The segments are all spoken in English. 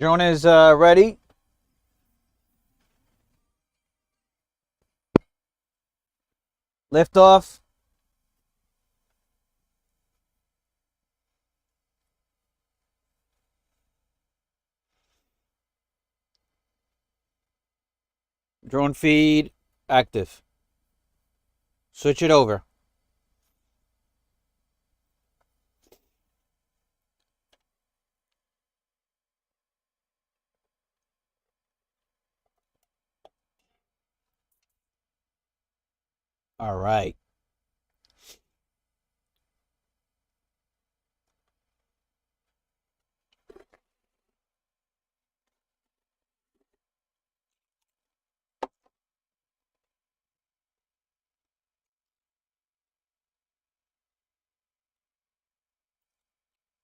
Drone is ready. Liftoff. Drone feed active. Switch it over. All right.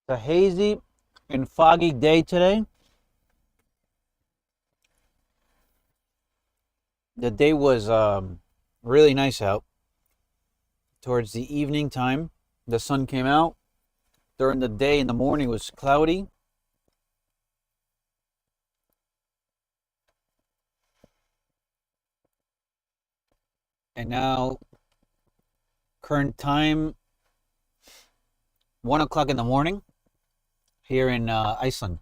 It's a hazy and foggy day today. The day was really nice out. Towards the evening time, the sun came out. During the day in the morning, it was cloudy. And now, current time, 1 o'clock in the morning here in Iceland.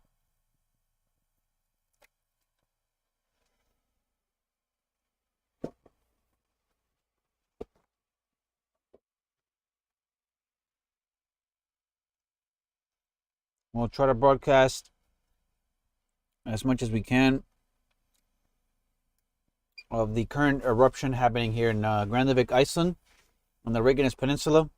We'll try to broadcast as much as we can of the current eruption happening here in Grandavik, Iceland, on the Reykjanes Peninsula.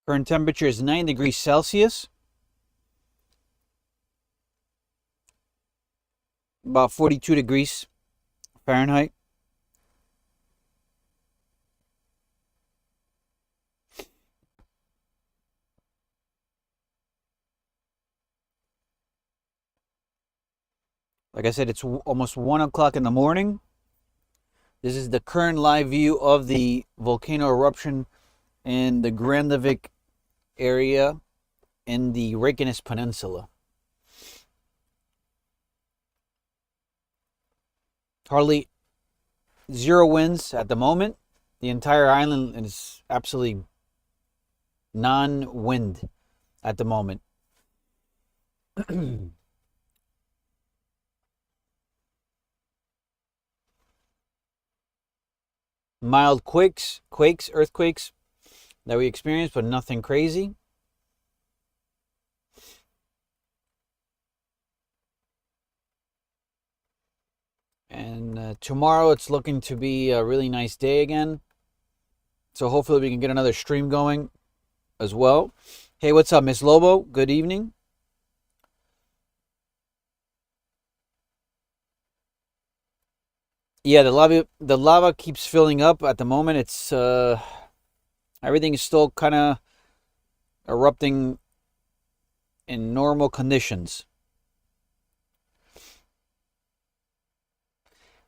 Current temperature is 9 degrees Celsius, about 42 degrees Fahrenheit. Like I said, it's almost 1 o'clock in the morning. This is the current live view of the volcano eruption in the Grandavik area in the Reykjanes Peninsula. Hardly zero winds at the moment. The entire island is absolutely non-wind at the moment. Mild quakes, earthquakes that we experienced, but nothing crazy. And tomorrow it's looking to be a really nice day again. So hopefully we can get another stream going as well. Hey, what's up, Miss Lobo? Good evening. Yeah, the lava keeps filling up at the moment. It's everything is still kind of erupting in normal conditions.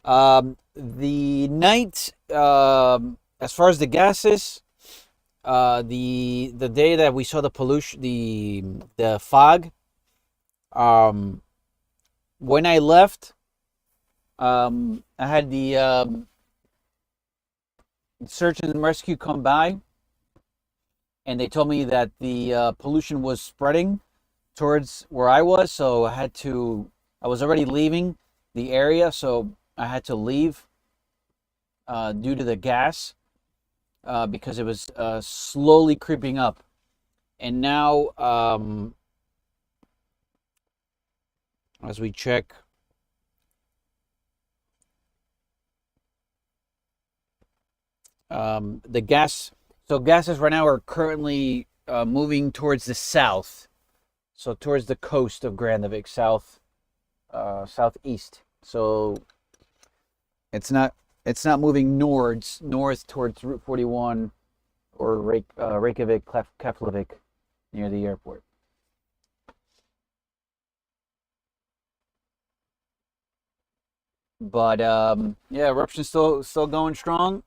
The night, as far as the gases, the day that we saw the pollution, the fog, when I left, I had the search and rescue come by, and they told me that the pollution was spreading towards where I was, so I was already leaving the area, so I had to leave due to the gas because it was slowly creeping up. And now, as we check, the gas, so gases right now are currently moving towards the south, so towards the coast of Grandavik, southeast. So it's not moving north towards Route 41 or Reykjavik, Keflavik, near the airport. But yeah, eruption's still going strong.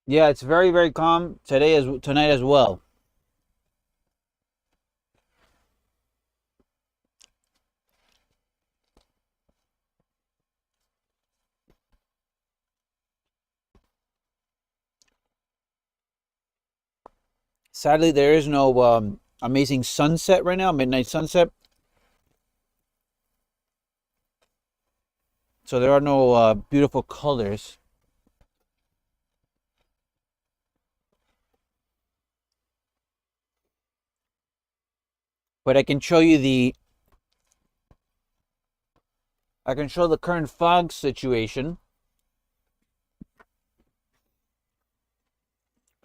Yeah, it's very calm tonight as well. Sadly, there is no amazing sunset right now, midnight sunset. So there are no beautiful colors. But I can show the current fog situation,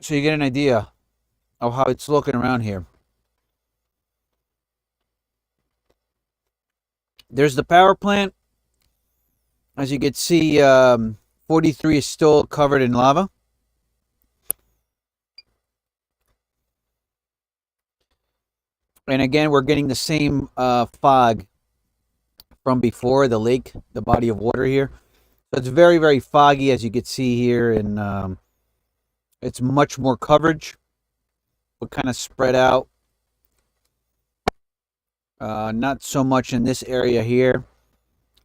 so you get an idea of how it's looking around here. There's the power plant. As you can see, 43 is still covered in lava. And again, we're getting the same fog from before, the lake, the body of water here. So it's very foggy, as you can see here, and it's much more coverage, but kind of spread out. Not so much in this area here.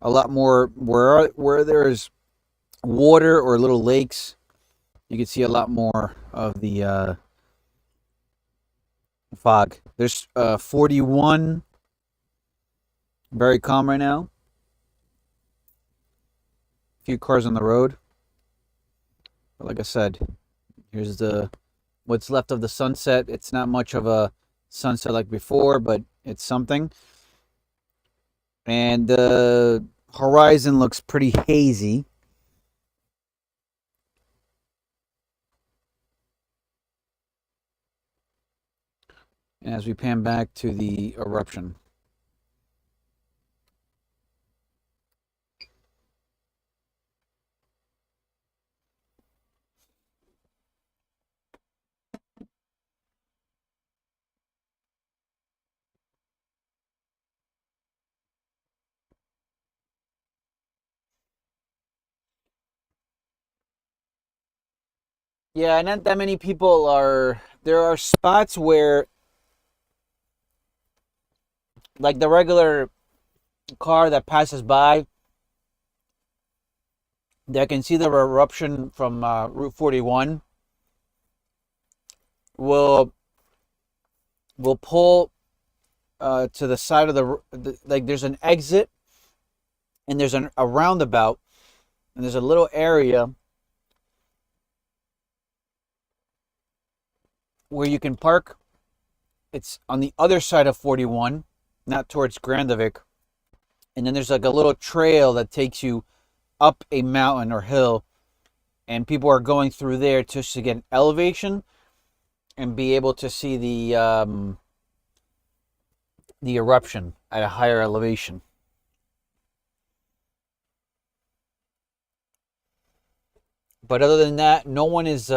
A lot more where there's water or little lakes. You can see a lot more of the fog. There's 41, very calm right now. A few cars on the road. But like I said, here's the what's left of the sunset. It's not much of a sunset like before, but it's something. And the horizon looks pretty hazy. As we pan back to the eruption. Yeah, not that many people are. There are spots where, like the regular car that passes by, they can see the eruption from Route 41. Will pull to the side of like. There's an exit and there's a roundabout and there's a little area where you can park. It's on the other side of 41, not towards Grandavik. And then there's like a little trail that takes you up a mountain or hill, and people are going through there just to get an elevation and be able to see the eruption at a higher elevation. But other than that, no one is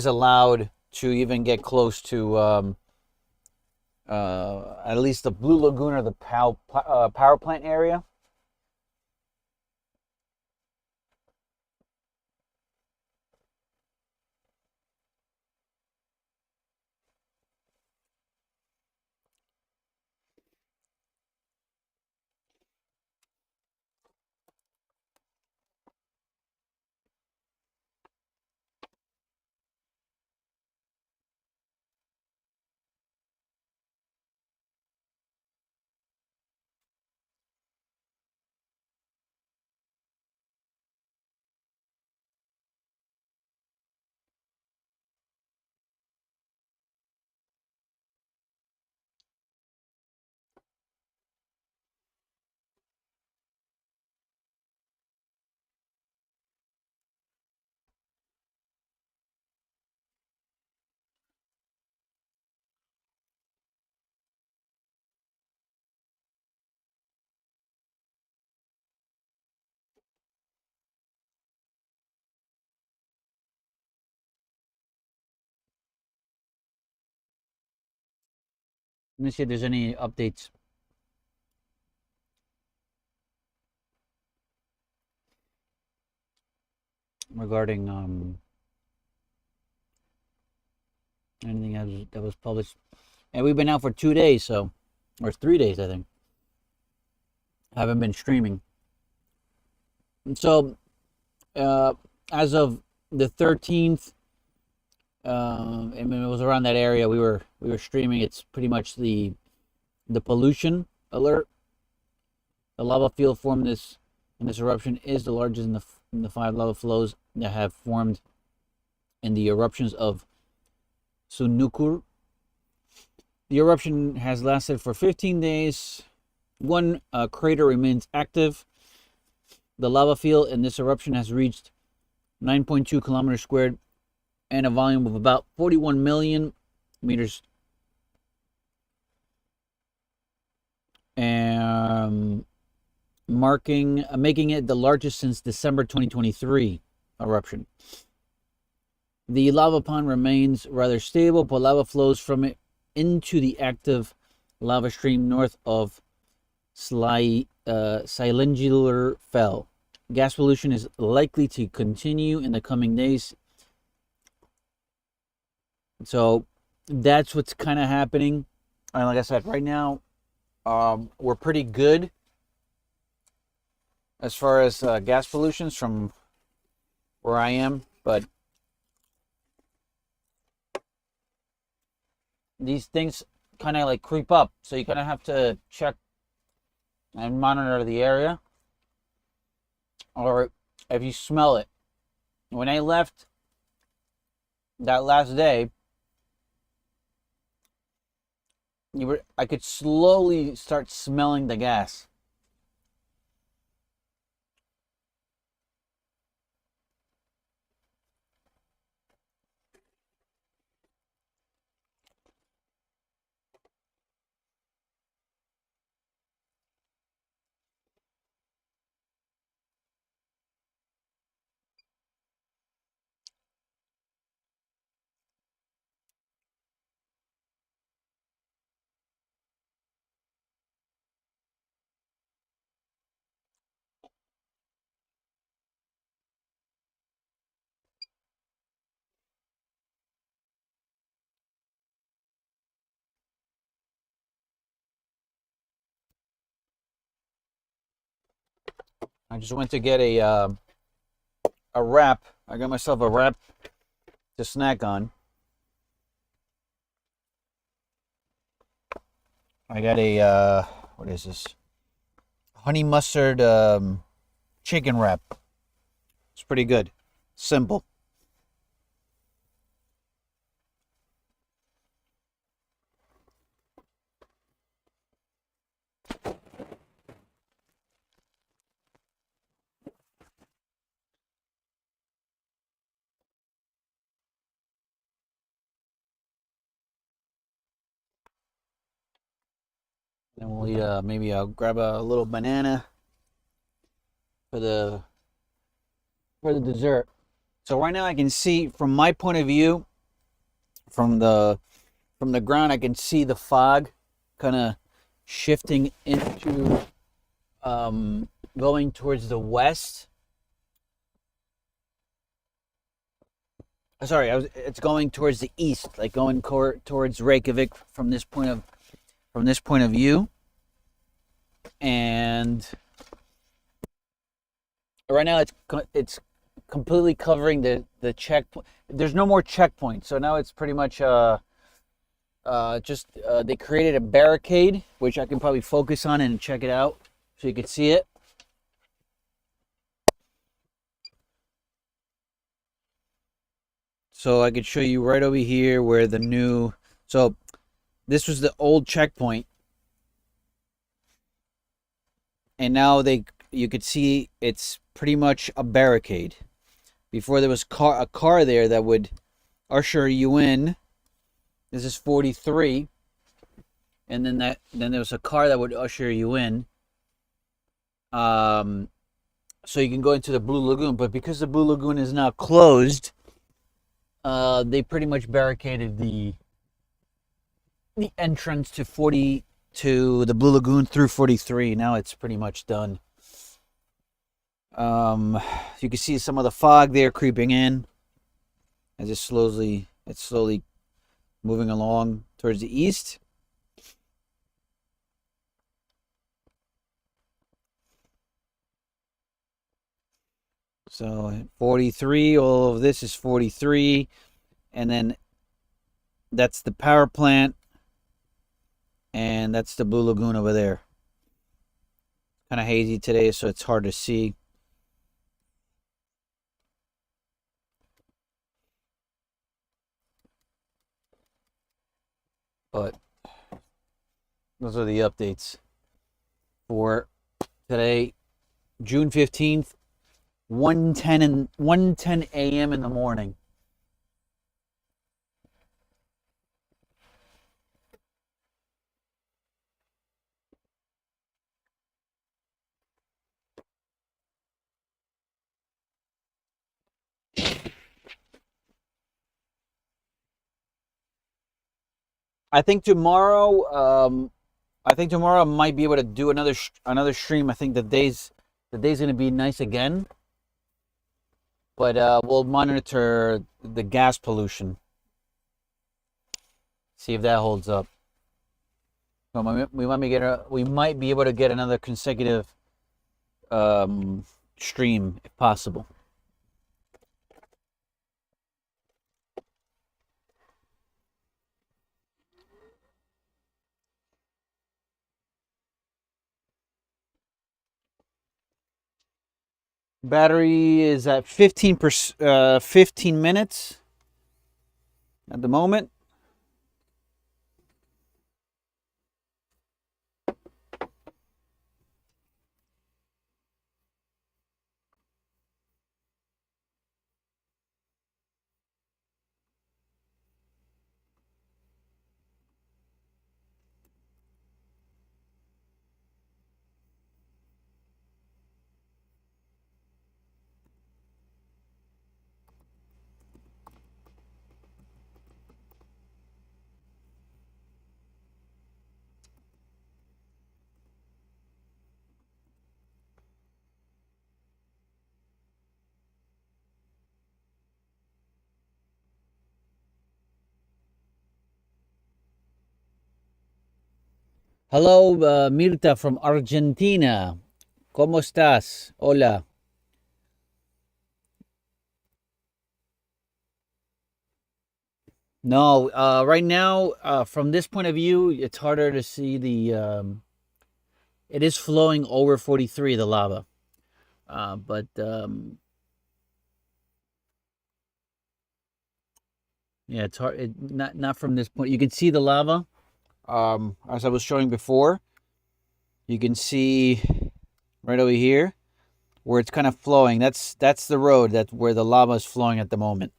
allowed to even get close to at least the Blue Lagoon or the power plant area. Let me see if there's any updates regarding anything that was published. And we've been out for 2 days, so, or 3 days, I think. I haven't been streaming. And so, as of the 13th, I mean, it was around that area we were streaming. It's pretty much the pollution alert. The lava field formed in this eruption is the largest in the 5 lava flows that have formed in the eruptions of Sunukur. The eruption has lasted for 15 days. One crater remains active. The lava field in this eruption has reached 9.2 kilometers squared and a volume of about 41 million meters. And making it the largest since December 2023 eruption. The lava pond remains rather stable, but lava flows from it into the active lava stream north of Icelandic Fell. Gas pollution is likely to continue in the coming days. So that's what's kind of happening. And like I said, right now, we're pretty good as far as gas pollutions from where I am, but these things kind of like creep up, so you kind of have to check and monitor the area, or if you smell it. When I left that last day, I could slowly start smelling the gas. I just went to get a wrap. I got myself a wrap to snack on. I got a what is this? Honey mustard chicken wrap. It's pretty good. Simple. Then we'll eat. Maybe I'll grab a little banana for the dessert. So right now I can see, from my point of view, from the ground, I can see the fog kind of shifting into going towards the west. Sorry, it's going towards the east, like going towards Reykjavik from this point of view. And right now it's completely covering the checkpoint. There's no more checkpoint, so now it's pretty much just they created a barricade, which I can probably focus on and check it out so you can see it. So I could show you right over here where the new, so this was the old checkpoint, and now you could see it's pretty much a barricade. Before there was a car there that would usher you in. This is 43, and then there was a car that would usher you in. So you can go into the Blue Lagoon, but because the Blue Lagoon is now closed, they pretty much barricaded the entrance to 40 to the Blue Lagoon through 43. Now it's pretty much done. You can see some of the fog there creeping in as it's slowly moving along towards the east. So 43, all of this is 43, and then that's the power plant, and that's the Blue Lagoon over there. Kind of hazy today, so it's hard to see. But those are the updates for today, June 15th, 1:10 a.m. in the morning. I think tomorrow, I might be able to do another stream. I think the day's gonna be nice again, but we'll monitor the gas pollution, see if that holds up. So we might be able to get another consecutive stream if possible. Battery is at 15 minutes at the moment. Hello, Mirta from Argentina. ¿Cómo estás? Hola. No, right now, from this point of view, it's harder to see it is flowing over 43, the lava. But yeah, it's hard. Not from this point. You can see the lava. As I was showing before, you can see right over here where it's kind of flowing. That's the road where the lava is flowing at the moment.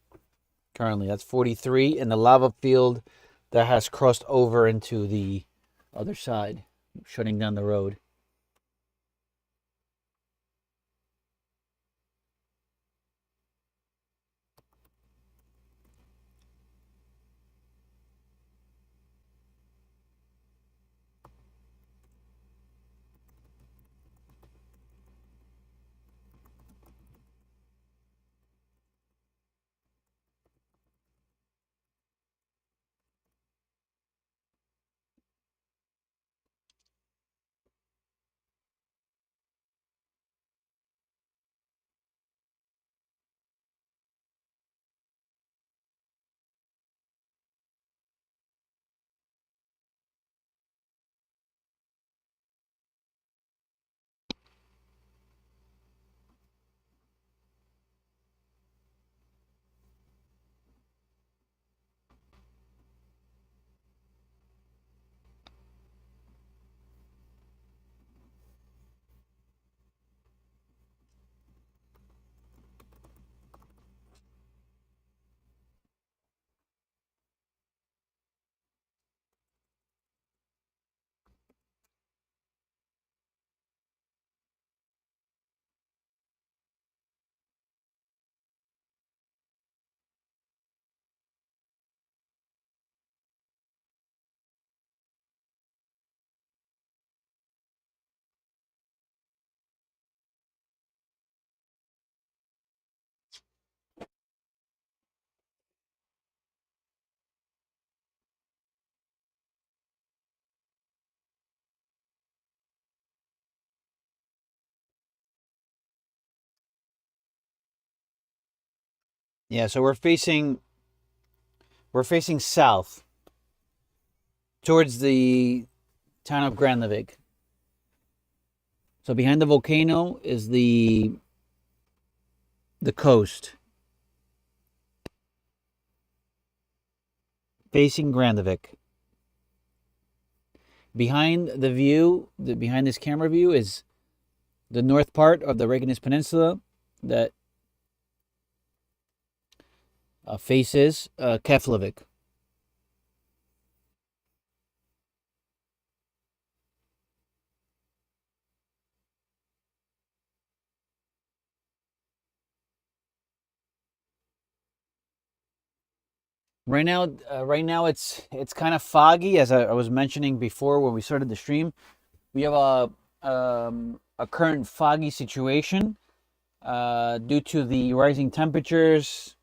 Currently, that's 43, and the lava field that has crossed over into the other side, shutting down the road. Yeah, so we're facing south towards the town of Grandavik. So behind the volcano is the coast, facing Grandavik. Behind behind this camera view is the north part of the Reykjanes Peninsula that faces Keflavik. Right now it's kind of foggy, as I was mentioning before when we started the stream. We have a current foggy situation due to the rising temperatures.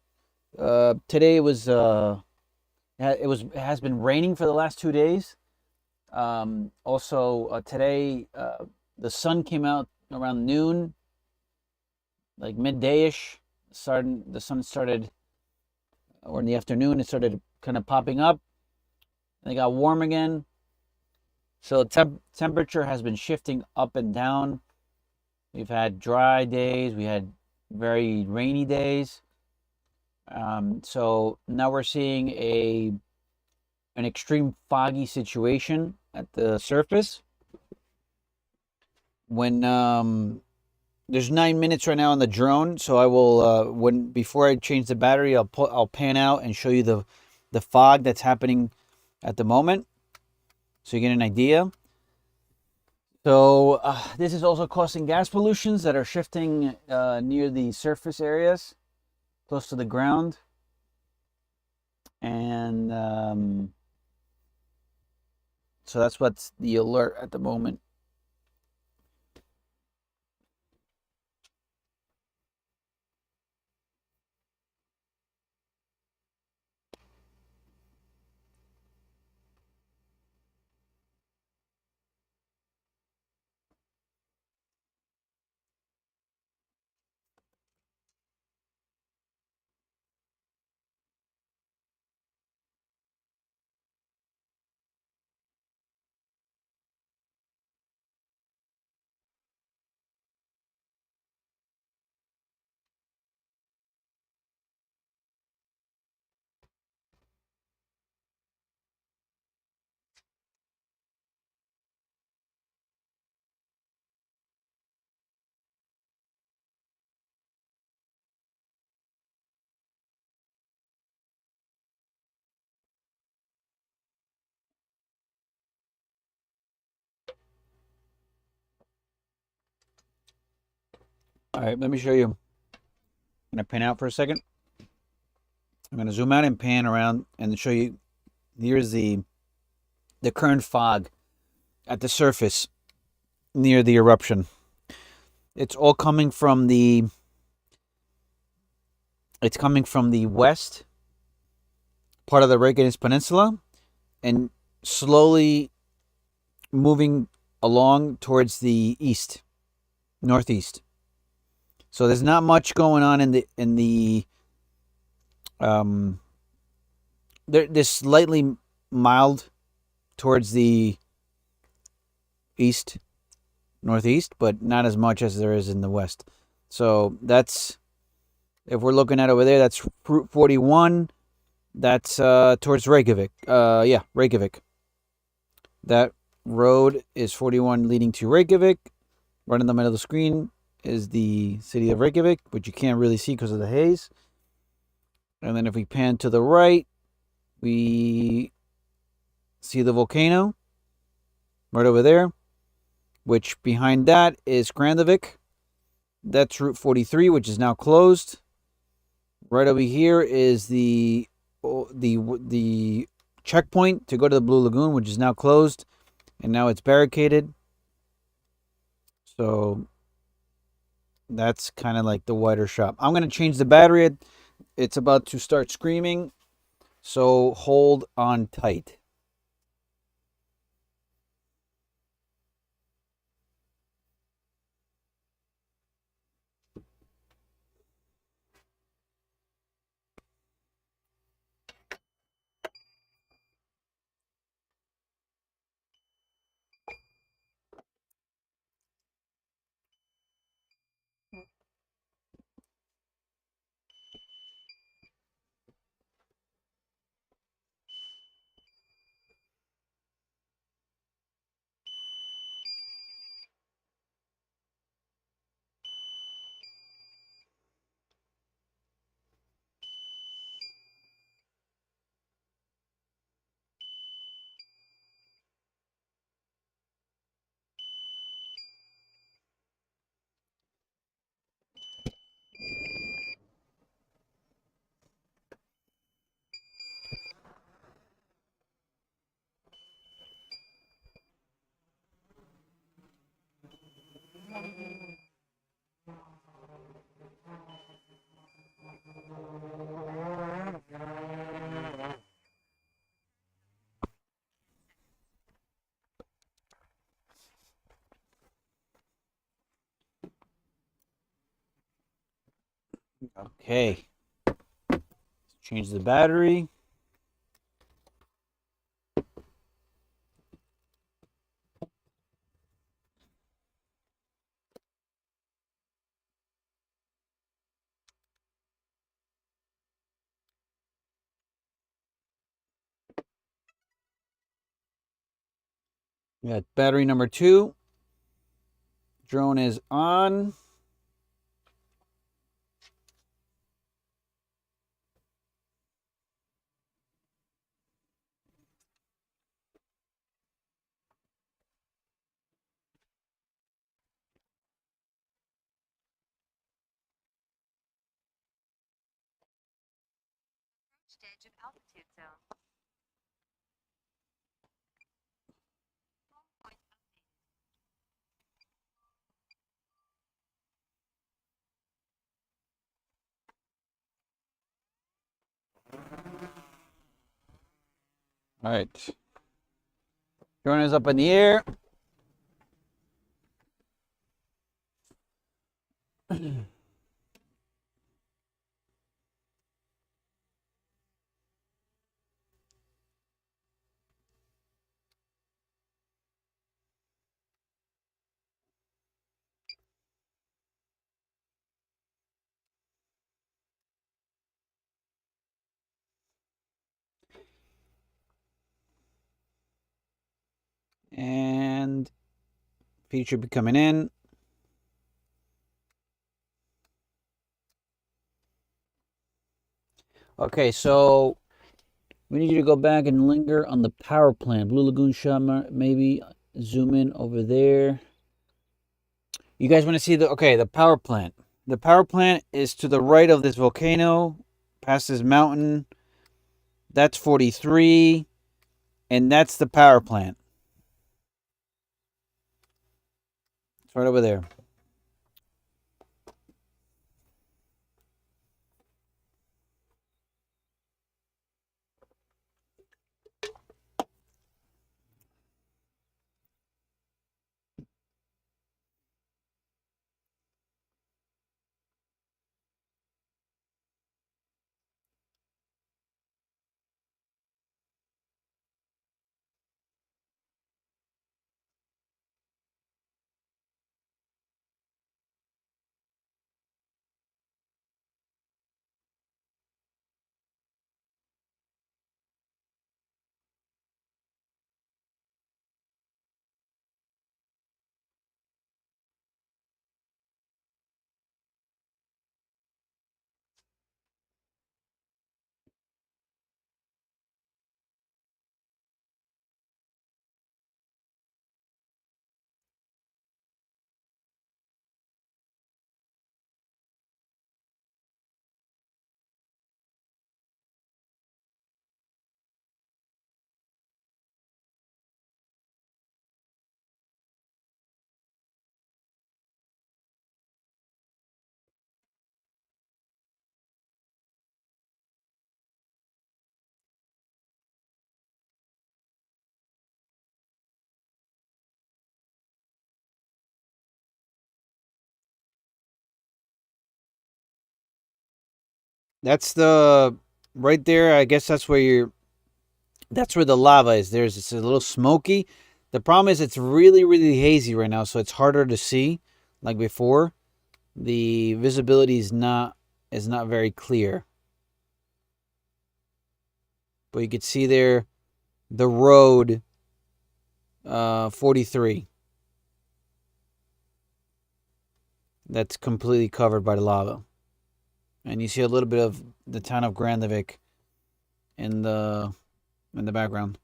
Today it has been raining for the last 2 days. Also today the sun came out around noon, like midday-ish. The sun started, or in the afternoon, it started kind of popping up. And it got warm again. So temperature has been shifting up and down. We've had dry days. We had very rainy days. So now we're seeing an extreme foggy situation at the surface. When there's 9 minutes right now on the drone, so I will when before I change the battery, I'll pan out and show you the fog that's happening at the moment, so you get an idea. So this is also causing gas pollutions that are shifting near the surface areas, close to the ground, and so that's what's the alert at the moment. All right, let me show you. I'm gonna pan out for a second. I'm gonna zoom out and pan around and show you. Here's the current fog at the surface near the eruption. It's all coming from the west part of the Reykjanes Peninsula and slowly moving along towards the east, northeast. So there's not much going on in the there's slightly mild towards the east, northeast, but not as much as there is in the west. So that's, if we're looking at over there, that's Route 41. That's towards Reykjavik. Yeah, Reykjavik. That road is 41 leading to Reykjavik. Right in the middle of the screen is the city of Reykjavik, which you can't really see because of the haze. And then if we pan to the right, we see the volcano right over there, which behind that is Grandavik. That's Route 43, which is now closed. Right over here is the checkpoint to go to the Blue Lagoon, which is now closed, and now it's barricaded. So that's kind of like the wider shot. I'm going to change the battery. It's about to start screaming, so hold on tight. Okay. Change the battery. We got battery number 2. Drone is on. Edge of altitude zone. All right. Drone is up in the air. And feed should be coming in. Okay, so we need you to go back and linger on the power plant. Blue Lagoon shot, maybe zoom in over there. You guys want to see the power plant. The power plant is to the right of this volcano, past this mountain. That's 43, and that's the power plant. It's right over there. That's the right there. I guess that's where the lava is. It's a little smoky. The problem is it's really, really hazy right now, so it's harder to see like before. The visibility is not very clear. But you can see there the road 43. That's completely covered by the lava. And you see a little bit of the town of Grandavik in the background.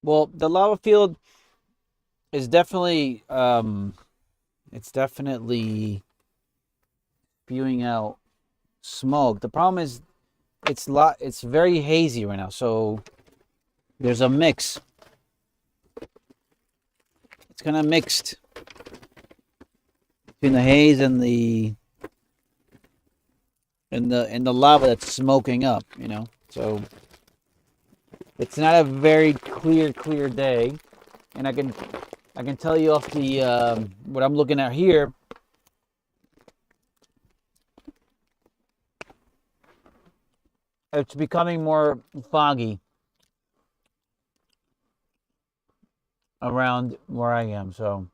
Well, the lava field is definitely it's definitely spewing out smoke. The problem is it's very hazy right now. So there's a mix. It's kind of mixed between the haze and the lava that's smoking up, you know. So it's not a very clear day, and I can tell you off the what I'm looking at here. It's becoming more foggy around where I am. So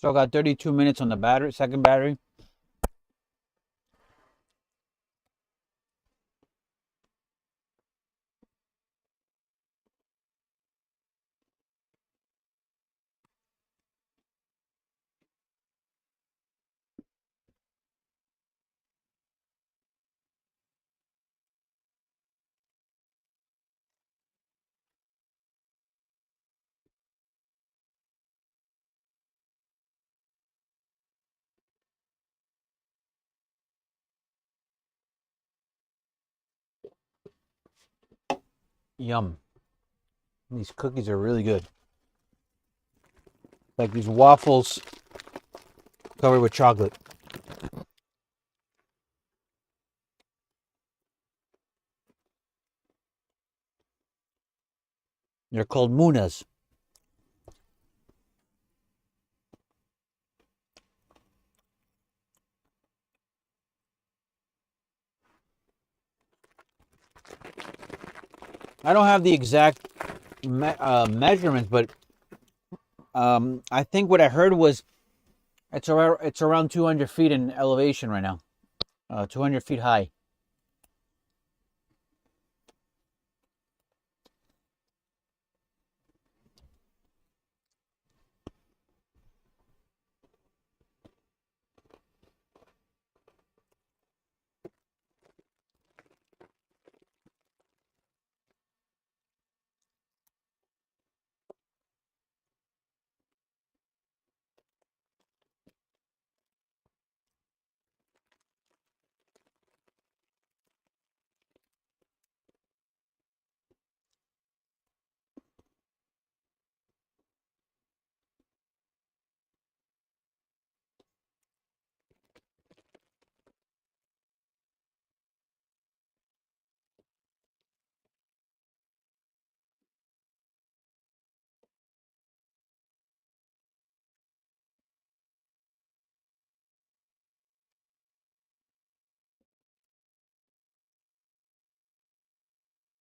I got 32 minutes on the battery, second battery. Yum. These cookies are really good. Like these waffles covered with chocolate. They're called munas. I don't have the exact measurements, but I think what I heard was it's around 200 feet in elevation right now. 200 feet high.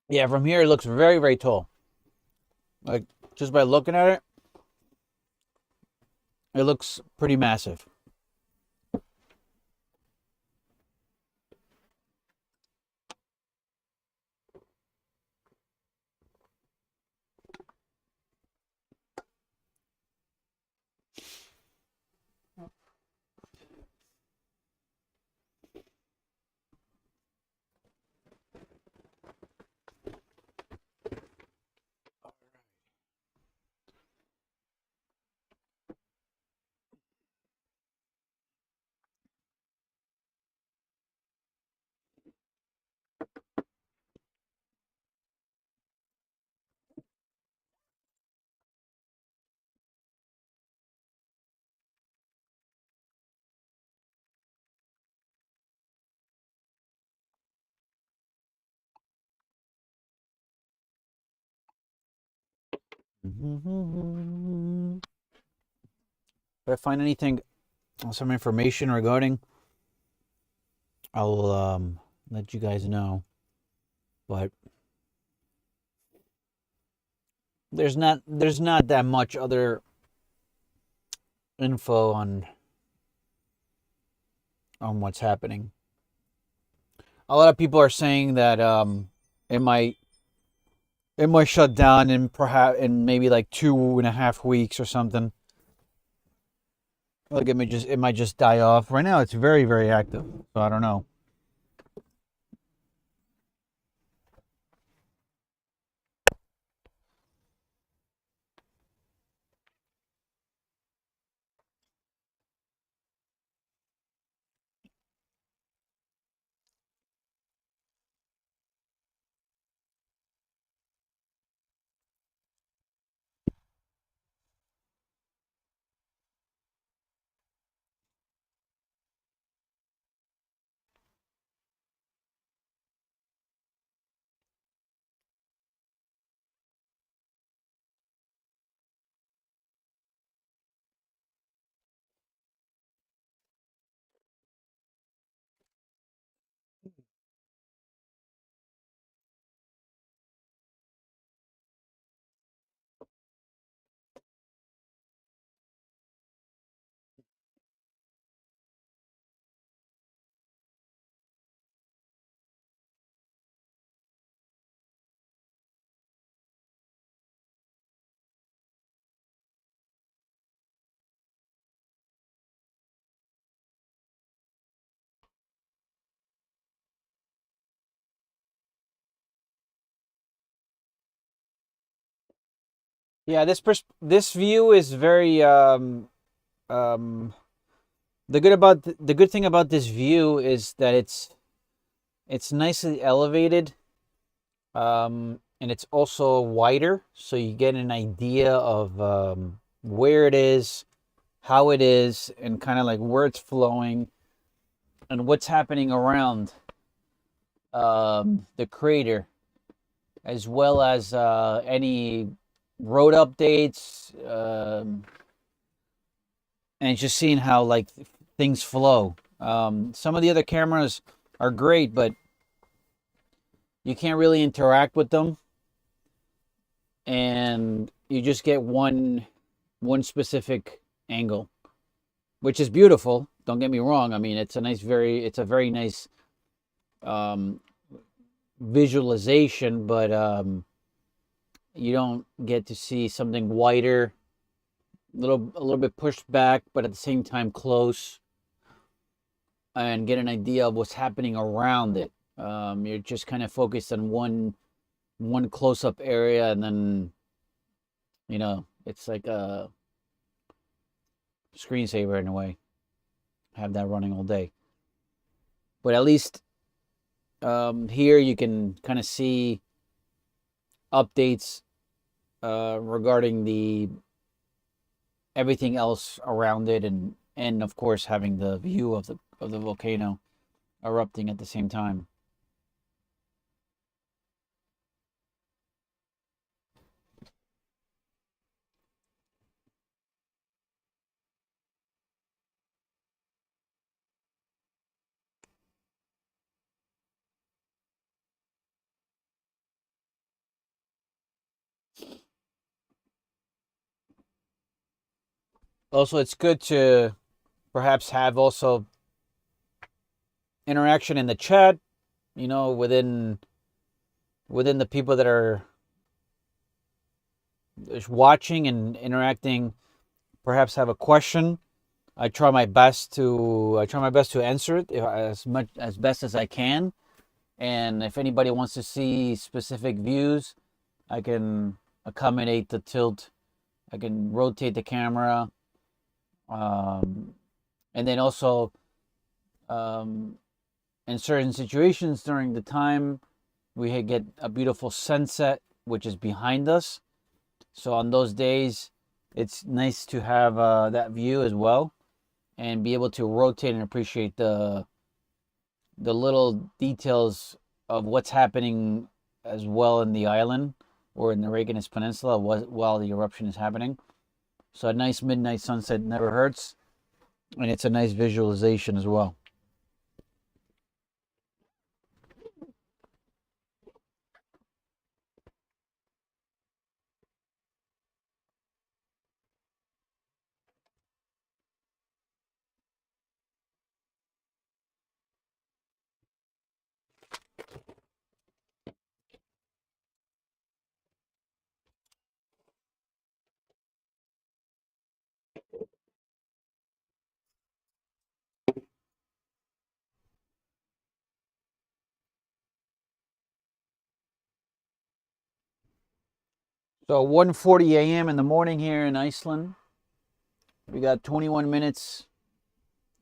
Yeah, from here it looks very tall. Like just by looking at it, it looks pretty massive. If I find anything, some information regarding, I'll let you guys know. But there's not that much other info on what's happening. A lot of people are saying that it might it might shut down in perhaps in maybe like 2.5 weeks or something. Like it might just die off. Right now it's very, very active. So I don't know. Yeah, this view is very um the good thing about this view is that it's nicely elevated, and it's also wider, so you get an idea of where it is, how it is, and kind of like where it's flowing and what's happening around the crater, as well as any road updates, and just seeing how like things flow. Some of the other cameras are great, but you can't really interact with them, and you just get one specific angle, which is beautiful. Don't get me wrong. I mean, it's a very nice um, visualization, but you don't get to see something wider, a little bit pushed back, but at the same time close, and get an idea of what's happening around it. You're just kind of focused on one close up area, and then it's like a screensaver in a way. Have that running all day, but at least here you can kind of see updates regarding the everything else around it, and of course having the view of the volcano erupting at the same time. Also, it's good to perhaps have also interaction in the chat, within the people that are watching and interacting. Perhaps have a question. I try my best to answer it as best as I can. And if anybody wants to see specific views, I can accommodate the tilt. I can rotate the camera, um, and then also, um, in certain situations during the time, we get a beautiful sunset, which is behind us. So on those days, it's nice to have that view as well, and be able to rotate and appreciate the little details of what's happening as well in the island, or in the Reykjanes Peninsula while the eruption is happening. So a nice midnight sunset never hurts, and it's a nice visualization as well. So 1:40 a.m. in the morning here in Iceland. We got 21 minutes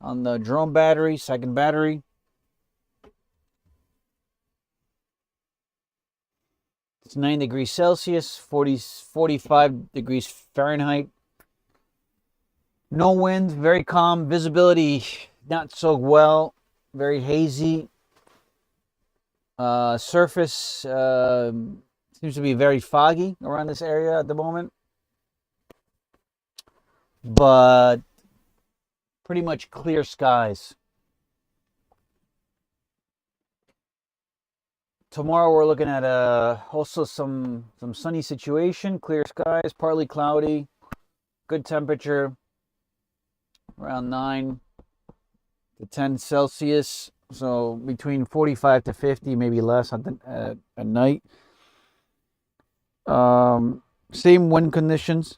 on the drone battery, second battery. It's 9 degrees Celsius, 45 degrees Fahrenheit. No wind, very calm. Visibility not so well, very hazy. Surface seems to be very foggy around this area at the moment, but pretty much clear skies. Tomorrow we're looking at also some sunny situation, clear skies, partly cloudy, good temperature, around 9 to 10 Celsius. So between 45 to 50, maybe less at night. Same wind conditions,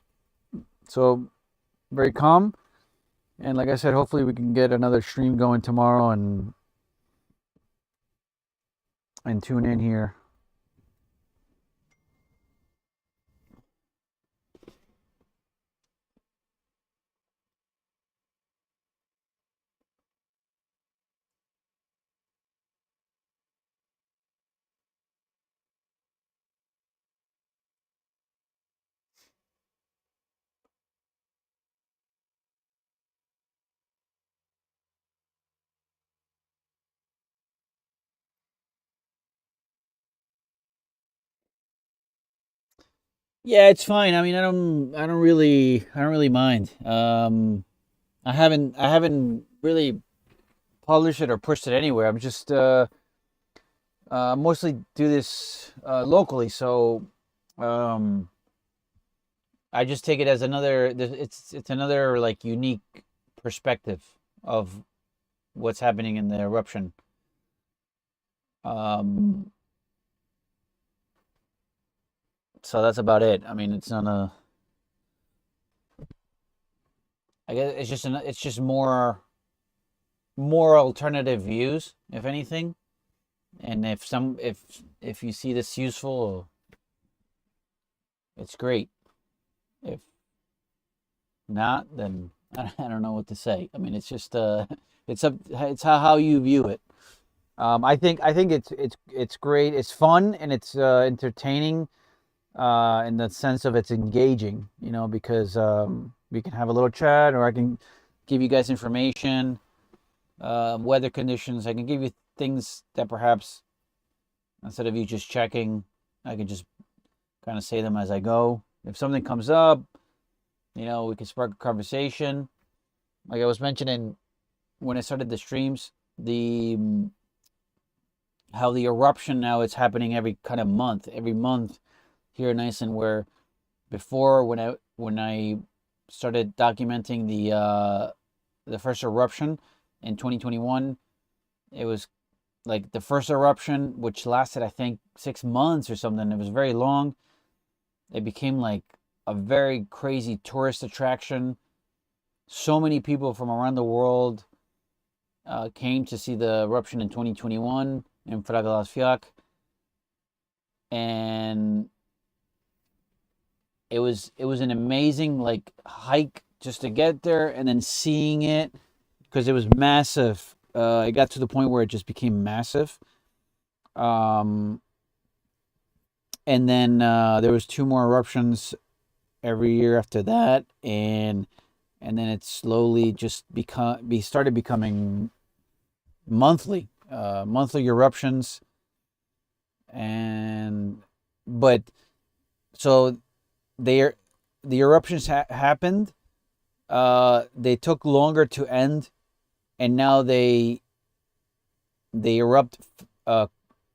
so very calm. And like I said, hopefully we can get another stream going tomorrow and tune in here. Yeah, it's fine. I mean, I don't really mind. I haven't really published it or pushed it anywhere. I'm just mostly do this locally, so um, I just take it as another. It's another like unique perspective of what's happening in the eruption. Um, so that's about it. I mean, it's not a. I guess it's just more alternative views, if anything. And if you see this useful, it's great. If not, then I don't know what to say. I mean, it's just it's how you view it. I think it's great. It's fun and it's entertaining in the sense of it's engaging. You know, because we can have a little chat, or I can give you guys information, weather conditions. I can give you things that perhaps instead of you just checking, I can just kind of say them as I go. If something comes up, you know, we can spark a conversation. Like I was mentioning when I started the streams, the how the eruption now it's happening every kind of month, every month here in Iceland. Where before when I started documenting the first eruption in 2021, it was like the first eruption, which lasted I think 6 months or something. It was very long. It became like a very crazy tourist attraction. So many people from around the world came to see the eruption in 2021 in Fragalasfjall, and it was an amazing like hike just to get there and then seeing it because it was massive. It got to the point where it just became massive. And then there was two more eruptions every year after that, and then it slowly just started becoming monthly eruptions. And but So they the eruptions happened. They took longer to end, and now they erupt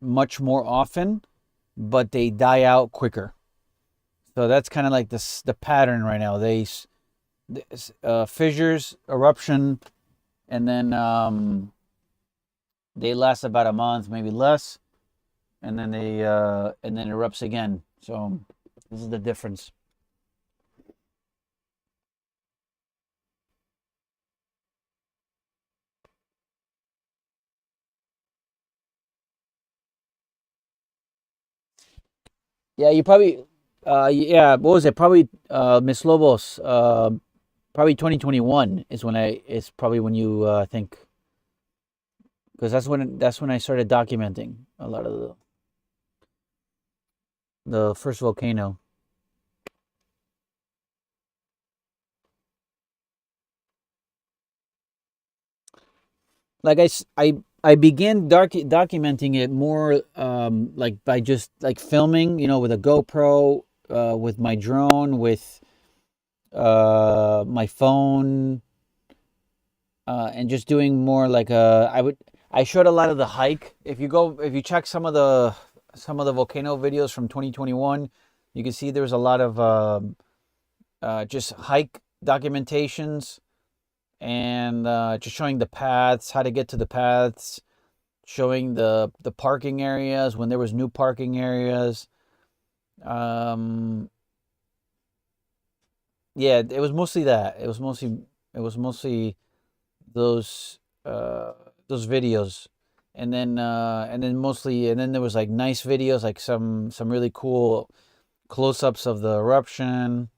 much more often, but they die out quicker. So that's kind of like the pattern right now. Fissures, eruption, and then they last about a month, maybe less, and then and then erupts again. So this is the difference. Yeah, you probably, yeah. What was it? Probably, Miss Lobos. Probably 2021 is when I. It's probably when you think, because that's when I started documenting a lot of the first volcano. Like I began documenting it more like by just like filming, with a GoPro, with my drone, with my phone, and just doing more like I showed a lot of the hike. If you check some of the volcano videos from 2021, you can see there's a lot of just hike documentations, and just showing the paths, how to get to the paths, showing the parking areas when there was new parking areas. Um, yeah, it was mostly that. It was mostly those uh, those videos, and then there was like nice videos, like some really cool close-ups of the eruption.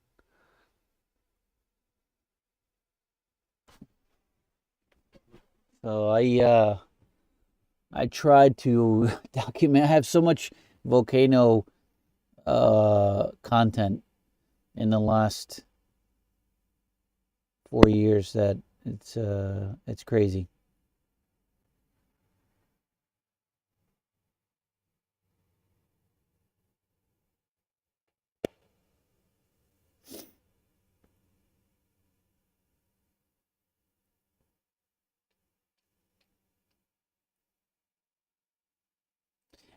So I tried to document. I have so much volcano content in the last 4 years that it's crazy.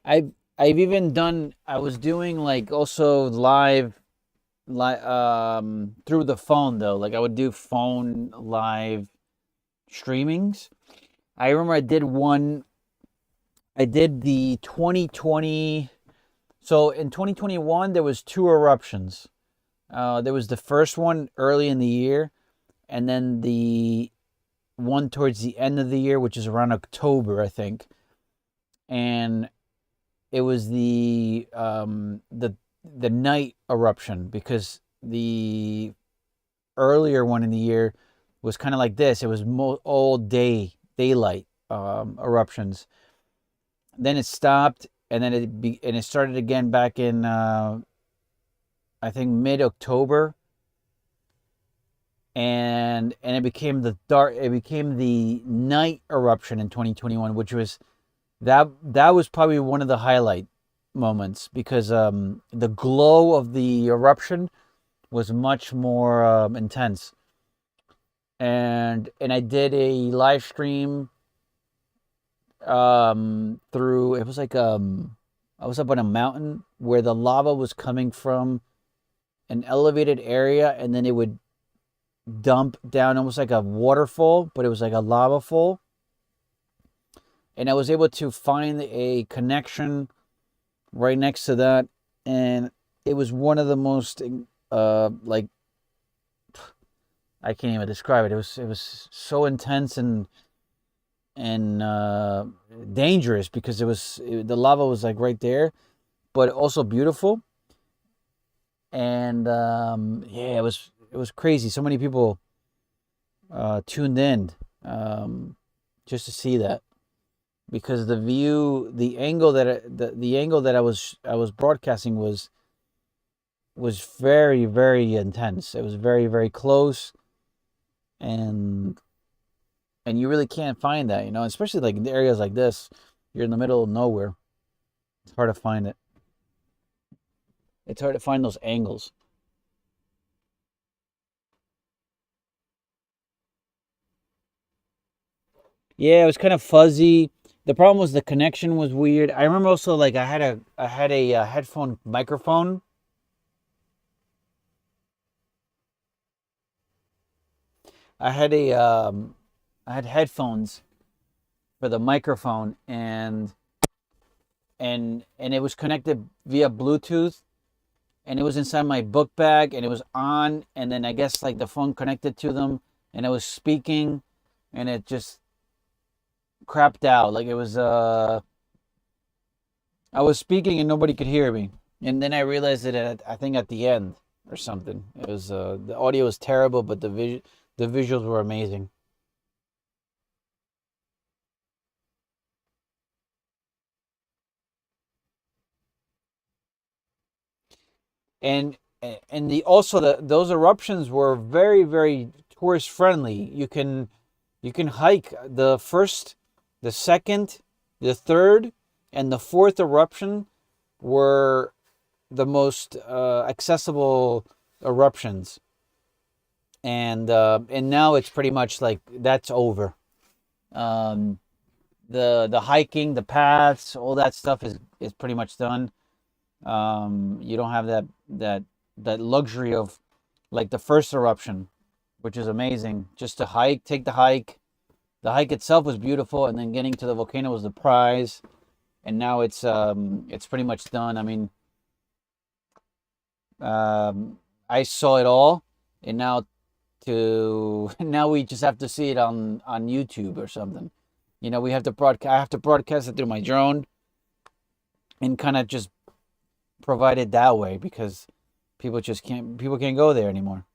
I've even done. I was doing like also through the phone though. Like I would do phone live streamings. I remember I did one. I did the 2020. So in 2021 there was two eruptions. There was the first one early in the year, and then the one towards the end of the year, which is around October, I think. And it was the night eruption, because the earlier one in the year was kind of like this. It was all daylight eruptions. Then it stopped, and then it started again back in I think mid October, and it became the night eruption in 2021, which was that was probably one of the highlight moments, because the glow of the eruption was much more intense. And I did a live stream through, it was like I was up on a mountain where the lava was coming from an elevated area, and then it would dump down almost like a waterfall, but it was like a lava fall. And I was able to find a connection right next to that, and it was one of the most like, I can't even describe it. It was so intense and dangerous, because the lava was like right there, but also beautiful. And yeah, it was crazy. So many people tuned in just to see that, because the angle the angle that I was broadcasting was very, very intense. It was very, very close, and you really can't find that, especially like in areas like this. You're in the middle of nowhere. It's hard to find it. It's hard to find those angles. Yeah, it was kind of fuzzy. The problem was the connection was weird. I remember also like I had a headphone microphone. I had a I had headphones for the microphone, and it was connected via Bluetooth, and it was inside my book bag, and it was on, and then I guess like the phone connected to them, and it was speaking, and it just crapped out. Like it was I was speaking and nobody could hear me. And then I realized it I think at the end or something. It was the audio was terrible, but the visuals were amazing. And and the also the those eruptions were very very tourist friendly. You can hike the first, the second, the third, and the fourth eruption were the most accessible eruptions, and now it's pretty much like that's over. Um, the hiking, the paths, all that stuff is pretty much done. You don't have that luxury of like the first eruption, which is amazing. Just to hike, take the hike. The hike itself was beautiful, and then getting to the volcano was the prize. And now it's pretty much done. I mean, I saw it all, and now we just have to see it on YouTube or something. We have to broadcast. I have to broadcast it through my drone and kind of just provide it that way because people can't go there anymore.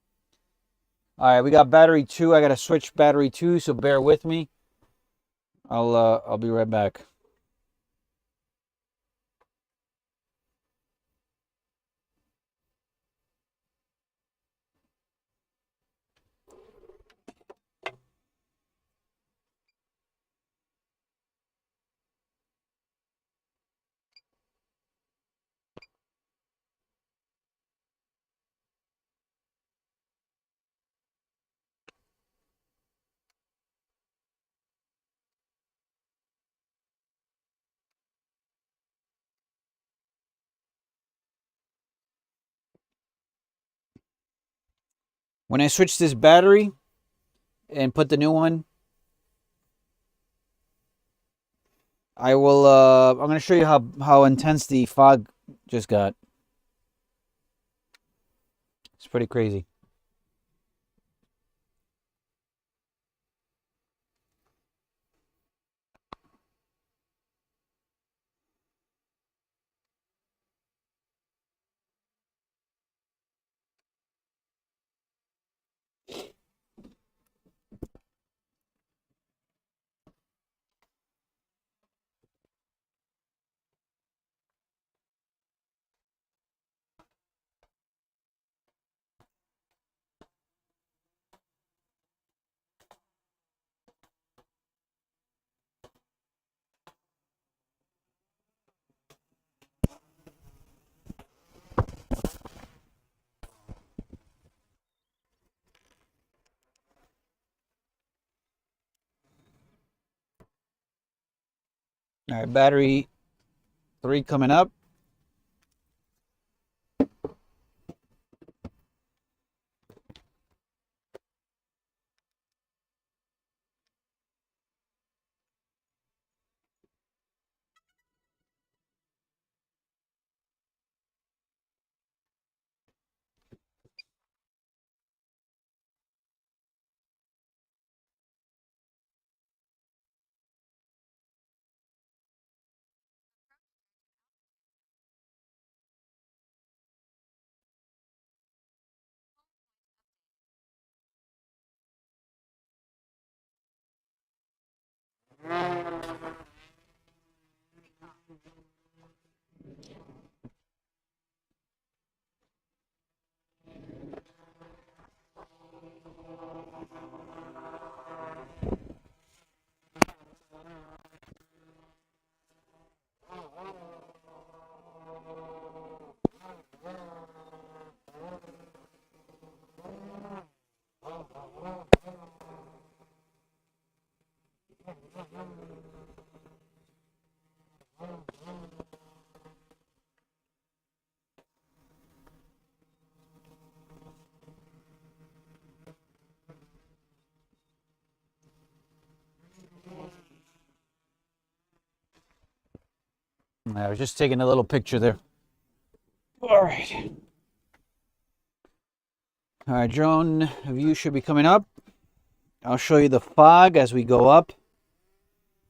All right, we got battery two. I got to switch battery two, so bear with me. I'll be right back. When I switch this battery and put the new one, I will. I'm gonna show you how intense the fog just got. It's pretty crazy. All right, battery three coming up. I was just taking a little picture there. All right. All right, drone view should be coming up. I'll show you the fog as we go up,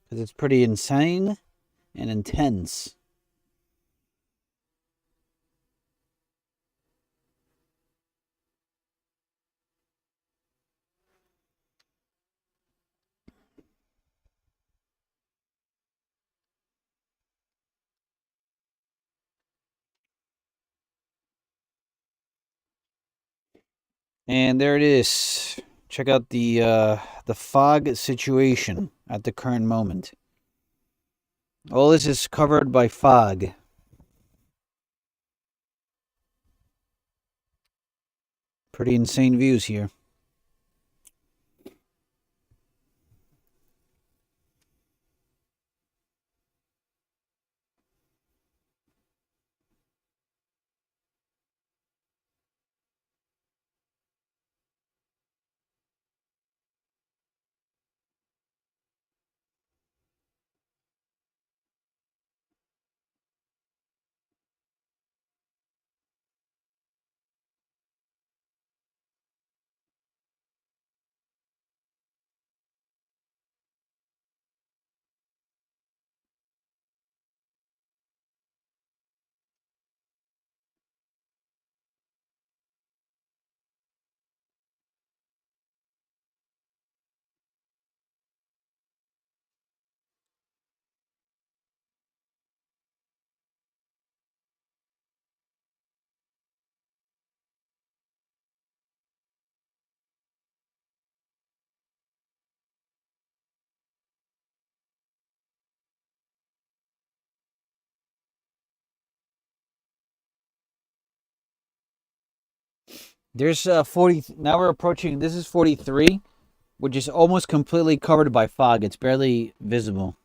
because it's pretty insane and intense. And there it is. Check out the fog situation at the current moment. All this is covered by fog. Pretty insane views here. There's 40. Now we're approaching. This is 43, which is almost completely covered by fog. It's barely visible.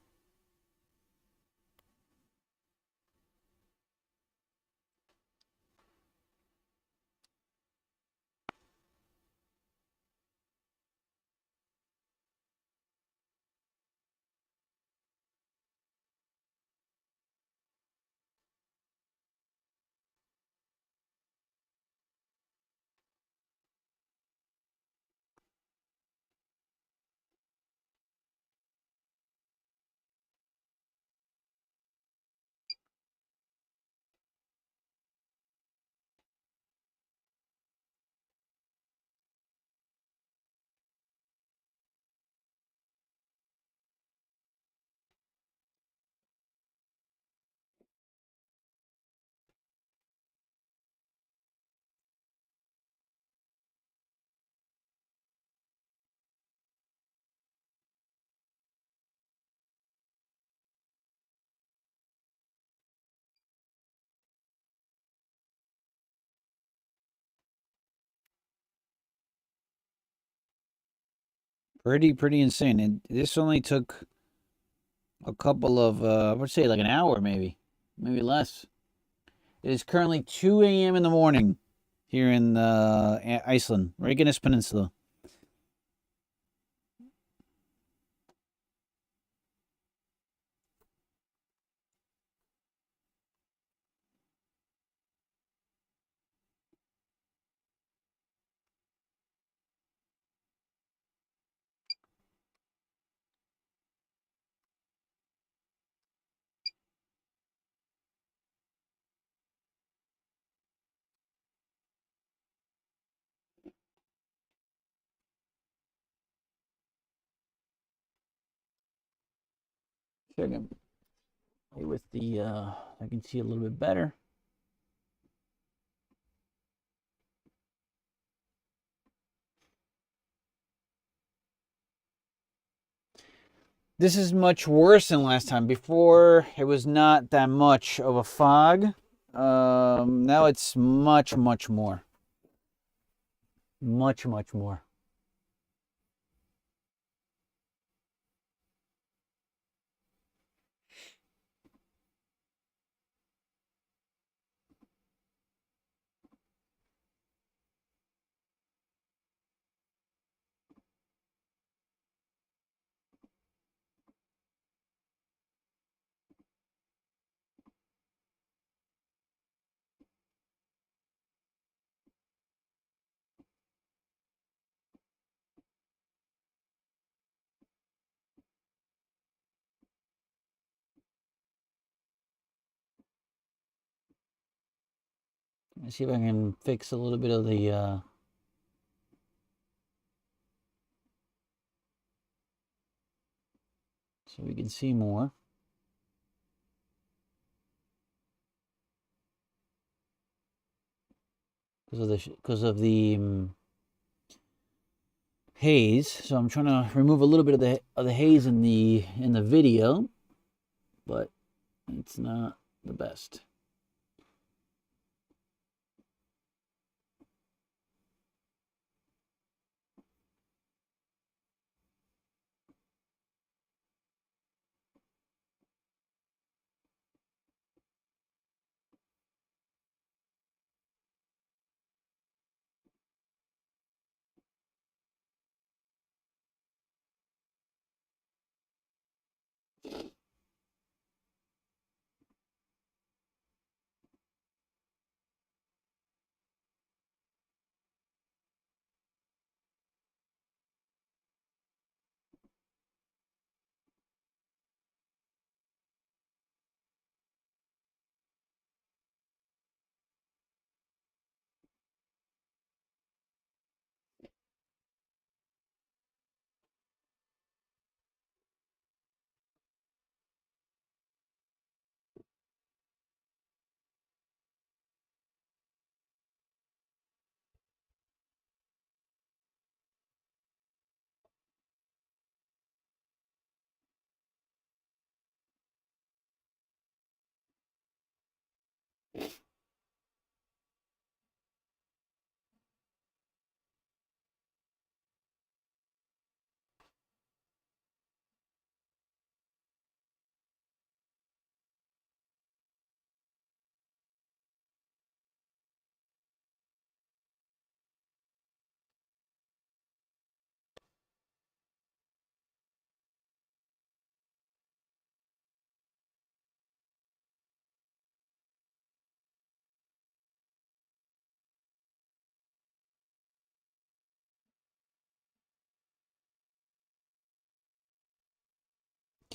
Pretty insane. And this only took a couple of, I would say like an hour, maybe less. It is currently 2 a.m. in the morning here in Iceland, Reykjanes Peninsula. Check it with the, I can see a little bit better. This is much worse than last time. Before, it was not that much of a fog. Now it's much more. Much more. Let's see if I can fix a little bit of the so we can see more. Because of the haze. So I'm trying to remove a little bit of the haze in the video, but it's not the best.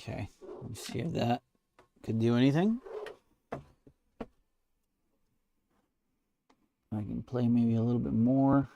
Okay, let's see if that could do anything. I can play maybe a little bit more.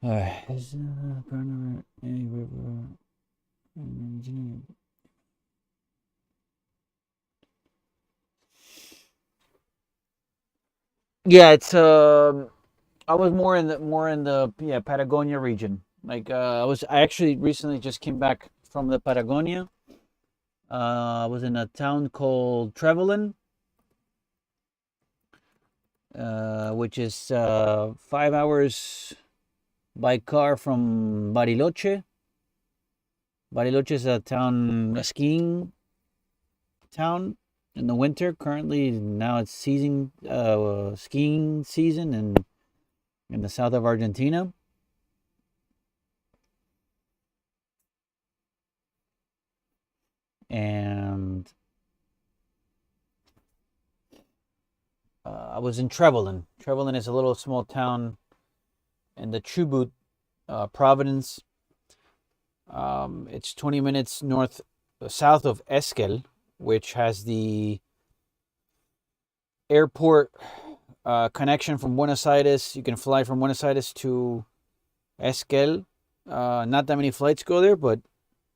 All right, this is Burner a river. Yeah, it's I was more in the yeah Patagonia region. Like I actually recently just came back from the Patagonia. I was in a town called Trevelin, which is 5 hours by car from Bariloche. Bariloche is a skiing town in the winter. Currently, now it's skiing season in the south of Argentina. And I was in Trevelin. Trevelin is a little small town in the Chubut province. It's 20 minutes south of Esquel, which has the airport connection from Buenos Aires. You can fly from Buenos Aires to Esquel. Not that many flights go there, but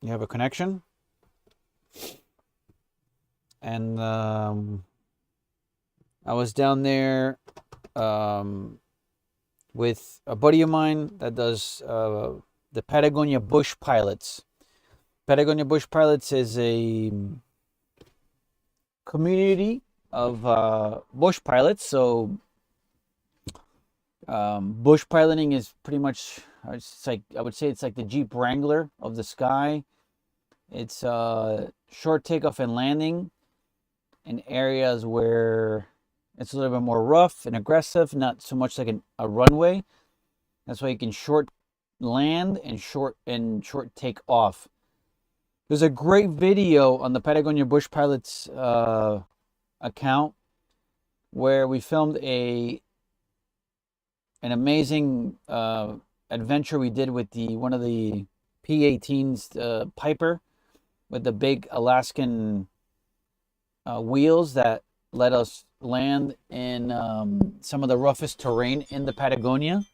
you have a connection. And I was down there with a buddy of mine that does the Patagonia Bush Pilots. Patagonia Bush Pilots is a community of bush pilots. So bush piloting is pretty much, it's like, I would say it's like the Jeep Wrangler of the sky. It's short takeoff and landing in areas where it's a little bit more rough and aggressive, not so much like a runway. That's why you can short land and short take off. There's a great video on the Patagonia Bush Pilots account where we filmed an amazing adventure we did with one of the P-18s, Piper, with the big Alaskan wheels that let us land in some of the roughest terrain in the Patagonia.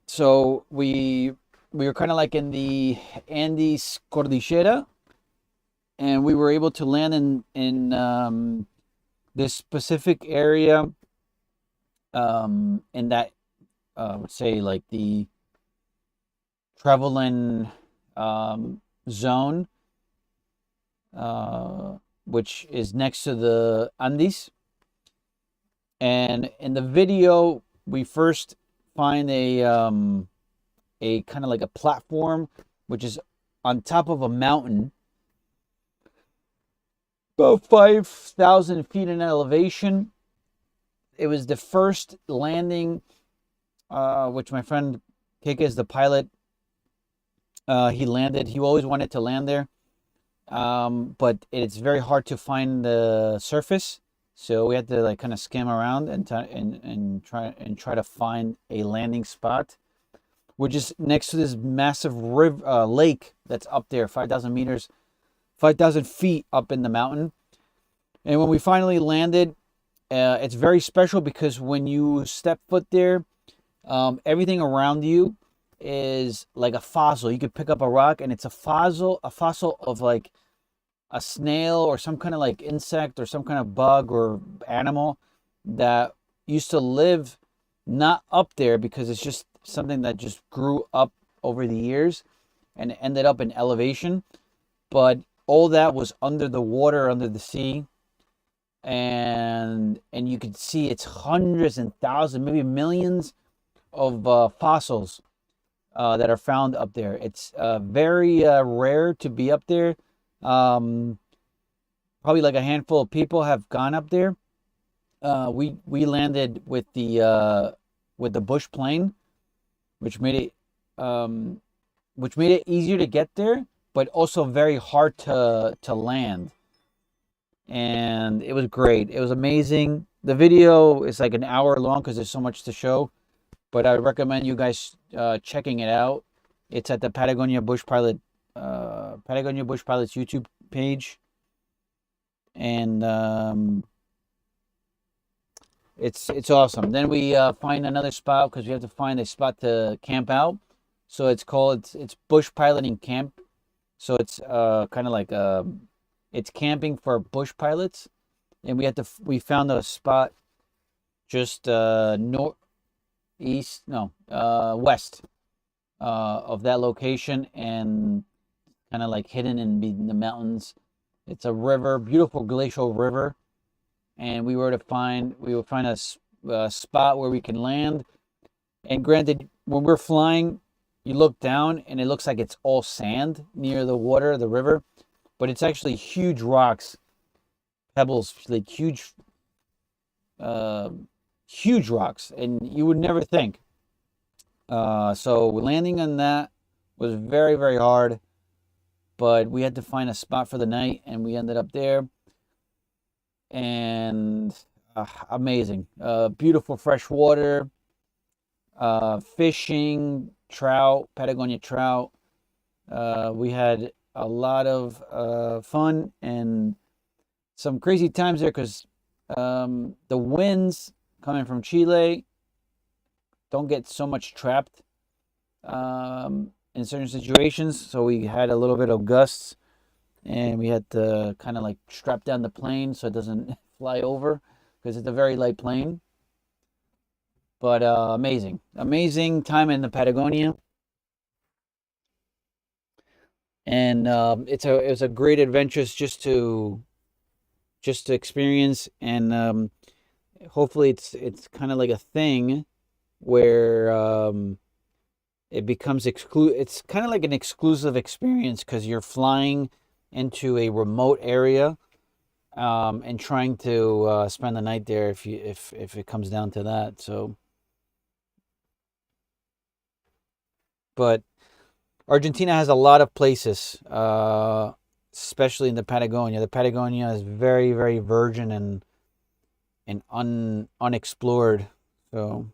So we were kind of like in the Andes Cordillera, and we were able to land in this specific area, in that I would say like the traveling zone, which is next to the Andes. And in the video, we first find a kind of like a platform, which is on top of a mountain, about 5,000 feet in elevation. It was the first landing, which my friend Kike is the pilot. He landed. He always wanted to land there, but it's very hard to find the surface. So we had to like kind of skim around and try to find a landing spot, which is next to this massive lake that's up there, 5,000 meters, 5,000 feet up in the mountain. And when we finally landed, it's very special because when you step foot there, everything around you is like a fossil. You could pick up a rock and it's a fossil of like a snail or some kind of like insect or some kind of bug or animal that used to live not up there, because it's just something that just grew up over the years and ended up in elevation. But all that was under the water, under the sea. And you could see it's hundreds and thousands, maybe millions of fossils that are found up there. It's very rare to be up there. Probably like a handful of people have gone up there. We landed with the bush plane, which made it easier to get there, but also very hard to land. And it was great. It was amazing. The video is like an hour long because there's so much to show, but I recommend you guys checking it out. It's at the Patagonia Bush Pilots YouTube page, and it's awesome. Then we find another spot because we have to find a spot to camp out. So it's bush piloting camp. So it's kind of like it's camping for bush pilots, and we found a spot just west of that location, and kind of like hidden in the mountains. It's a river, beautiful glacial river, and we would find a spot where we can land. And granted, when we're flying, you look down and it looks like it's all sand near the water, the river, but it's actually huge rocks, pebbles, like huge rocks, and you would never think. So landing on that was very, very hard, but we had to find a spot for the night, and we ended up there. And amazing, beautiful fresh water, fishing, trout, Patagonia trout. We had a lot of fun and some crazy times there because the winds coming from Chile don't get so much trapped in certain situations. So we had a little bit of gusts, and we had to kind of like strap down the plane so it doesn't fly over because it's a very light plane. But amazing, amazing time in the Patagonia, and it was a great adventure just to experience, and hopefully it's kind of like a thing where it becomes it's kind of like an exclusive experience because you're flying into a remote area, and trying to spend the night there if it comes down to that. So, but Argentina has a lot of places, especially in the Patagonia. The Patagonia is very, very virgin and unexplored. So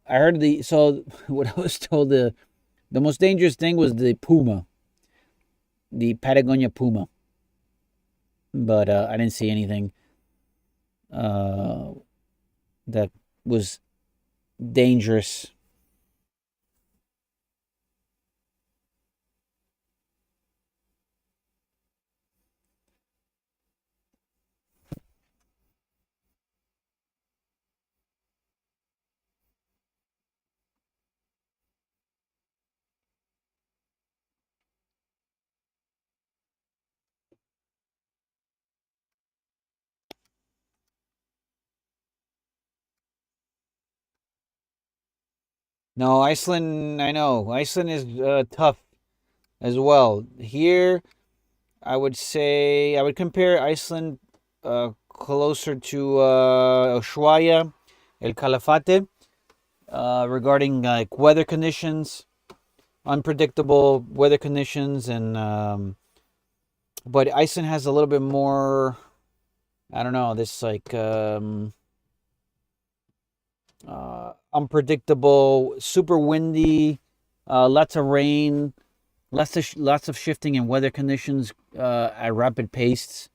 I heard what I was told, the most dangerous thing was the puma, the Patagonia puma, but I didn't see anything uh, that was dangerous. No, Iceland, I know. Iceland is tough as well. Here, I would compare Iceland closer to Ushuaia, El Calafate, regarding like weather conditions, unpredictable weather conditions, and but Iceland has a little bit more. I don't know. This like unpredictable, super windy, lots of rain, lots of shifting in weather conditions at rapid pace.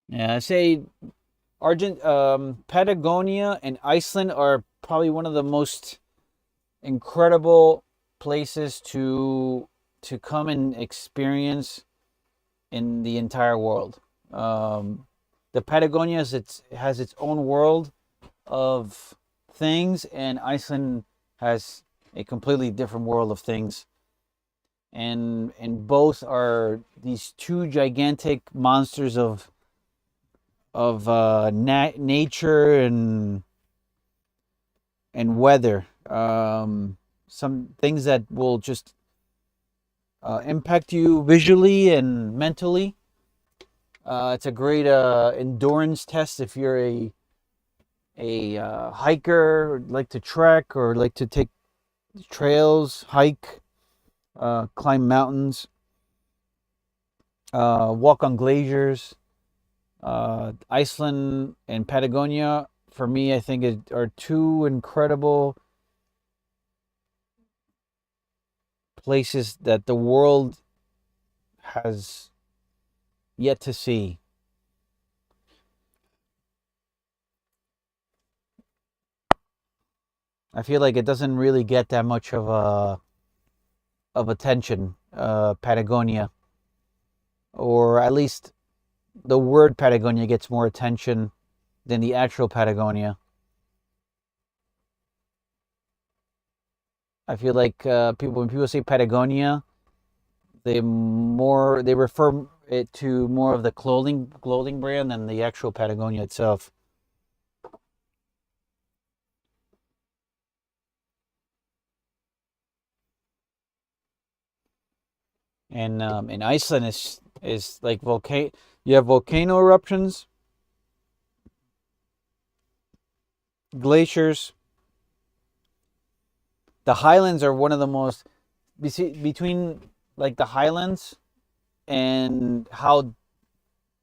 Yeah, I say Patagonia and Iceland are probably one of the most incredible places to come and experience in the entire world. The Patagonia has its own world of things, and Iceland has a completely different world of things. And both are these two gigantic monsters of nature and weather. Some things that will just impact you visually and mentally. It's a great endurance test if you're a hiker, or like to trek, or like to take trails, hike, climb mountains, walk on glaciers. Iceland and Patagonia, for me, I think are two incredible places that the world has yet to see. I feel like it doesn't really get that much of attention, Patagonia, or at least the word Patagonia gets more attention than the actual Patagonia. I feel like when people say Patagonia, they refer it to more of the clothing brand than the actual Patagonia itself. And in Iceland is like volcano. You have volcano eruptions, glaciers. The highlands are one of the most between like the highlands and how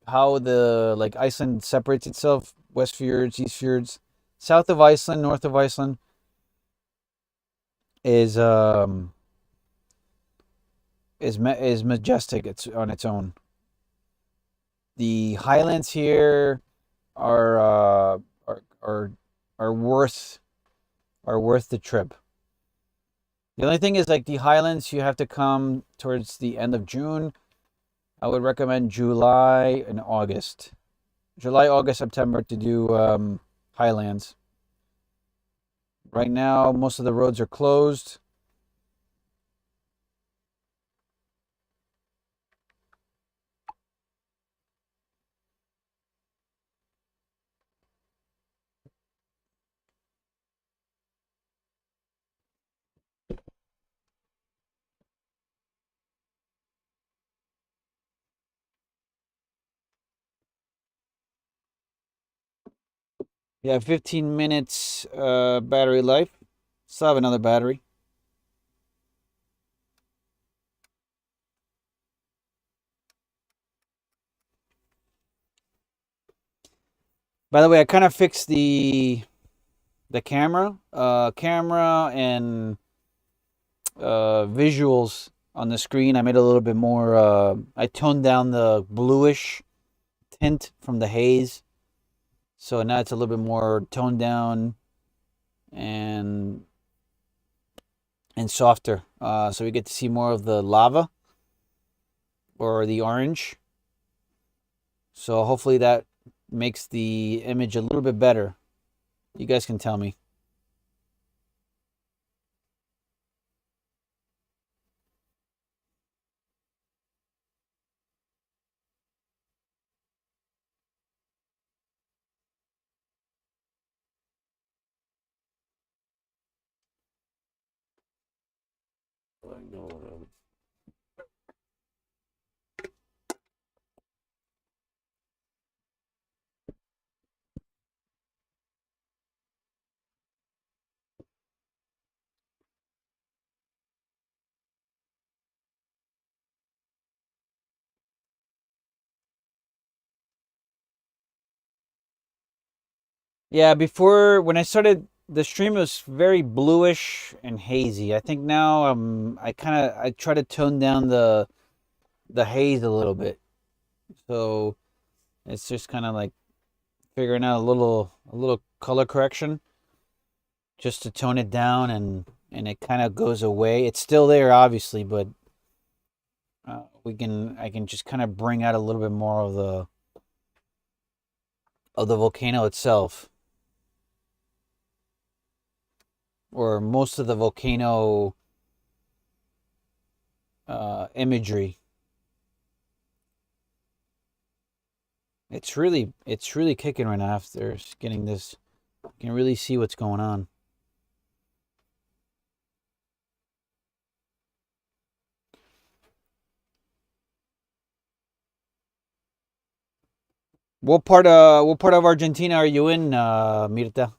the like Iceland separates itself, West Fjords, East Fjords, south of Iceland, north of Iceland is is majestic. It's on its own. The highlands here are are worth the trip. The only thing is like the highlands, you have to come towards the end of June. I would recommend July and August. July, August, September to do highlands. Right now, most of the roads are closed. Yeah, 15 minutes battery life. Still have another battery. By the way, I kind of fixed the camera and visuals on the screen. I made a little bit more. I toned down the bluish tint from the haze, so now it's a little bit more toned down and softer. So we get to see more of the lava or the orange. So hopefully that makes the image a little bit better. You guys can tell me. Yeah, before when I started the stream it was very bluish and hazy. I think now I try to tone down the haze a little bit. So it's just kind of like figuring out a little color correction just to tone it down and it kind of goes away. It's still there obviously, but we can I can just kind of bring out a little bit more of the volcano itself or most of the volcano imagery. It's really kicking right now after getting this. You can really see what's going on. What part of Argentina are you in, Mirta?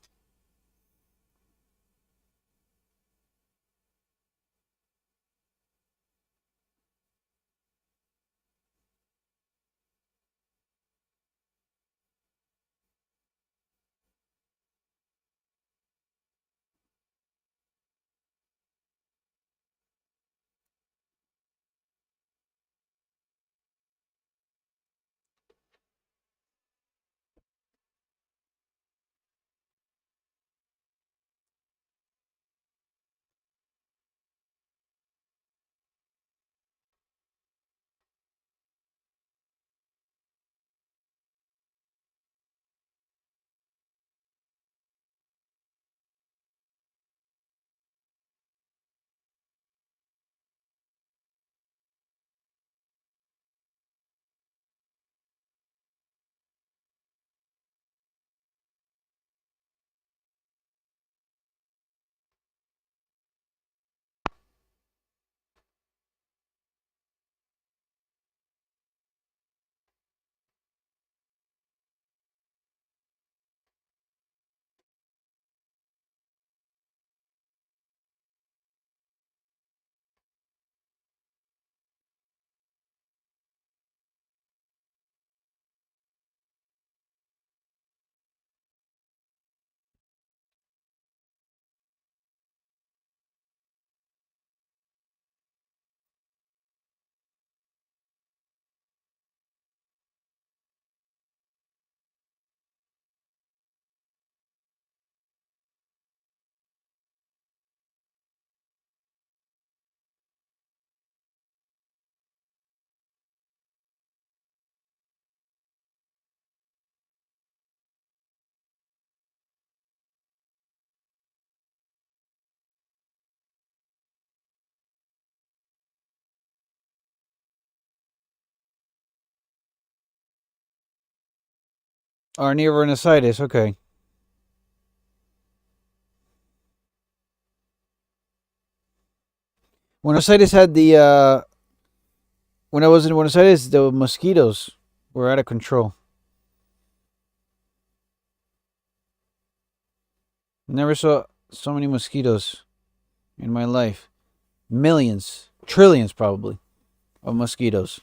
Or near rhinositis. Okay. Buenos Aires had the when I was in Buenos Aires, the mosquitoes were out of control. Never saw so many mosquitoes in my life. Millions, trillions probably of mosquitoes.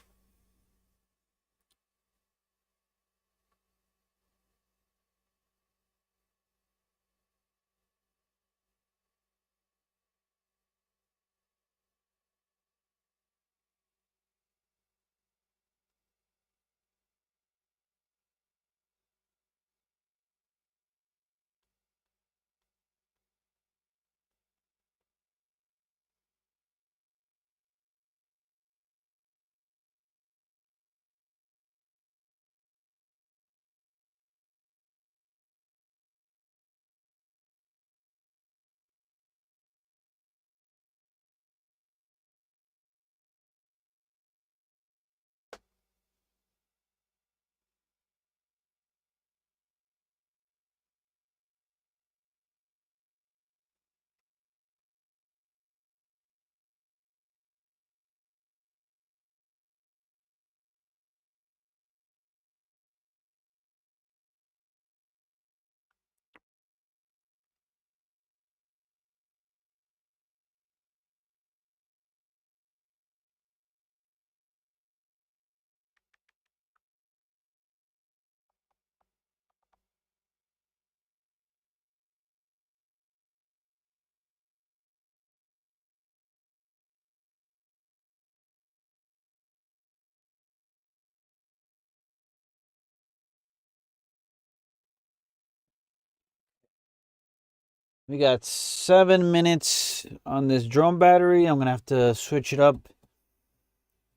We got 7 minutes on this drone battery. I'm gonna have to switch it up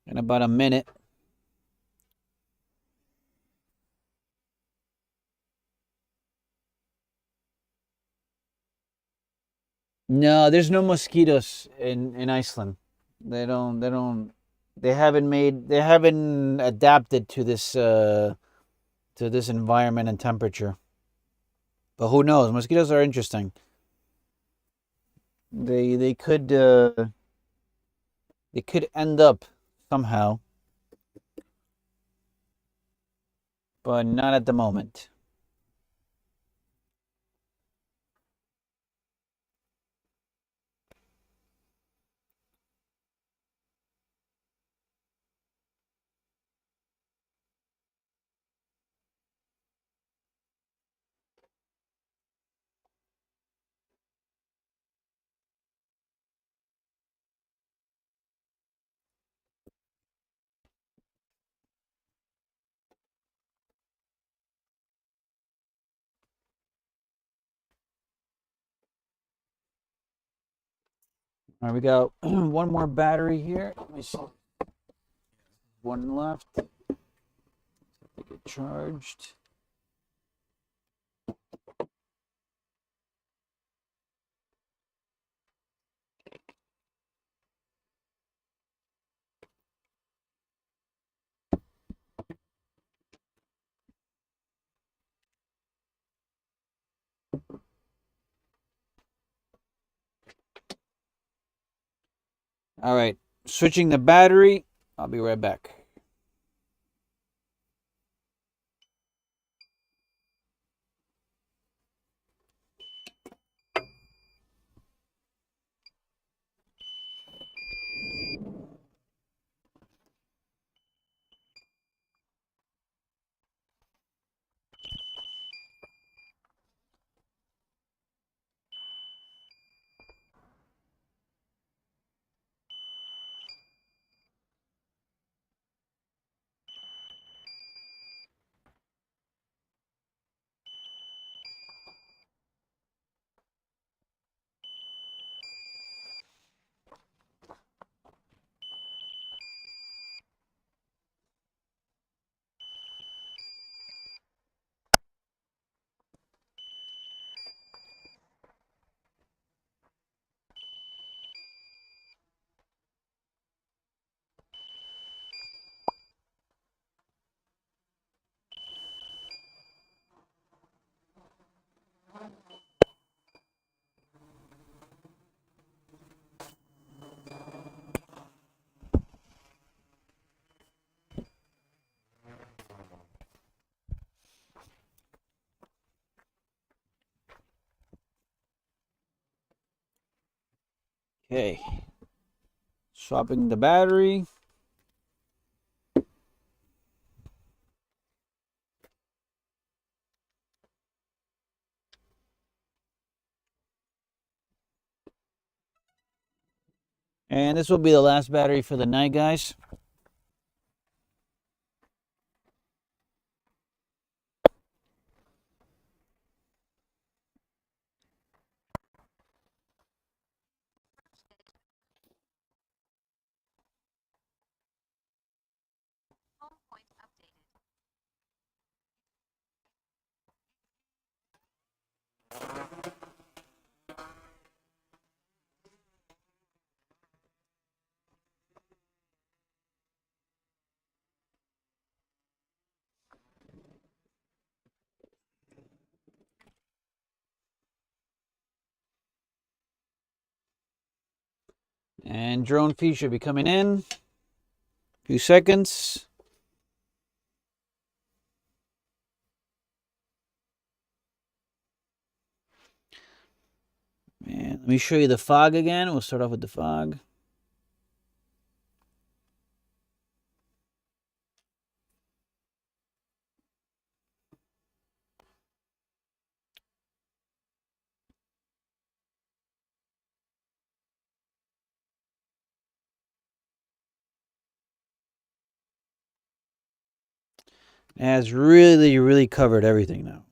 in about a minute. No, there's no mosquitoes in Iceland. They haven't adapted to this environment and temperature. But who knows? Mosquitoes are interesting. They they could end up somehow, but not at the moment. All right, we got one more battery here. Let me see. One left. Get charged. All right, switching the battery. I'll be right back. Okay. Swapping the battery. And this will be the last battery for the night, guys. Home point updated. And drone feed should be coming in. A few seconds. And let me show you the fog again. We'll start off with the fog. It has really, really covered everything now.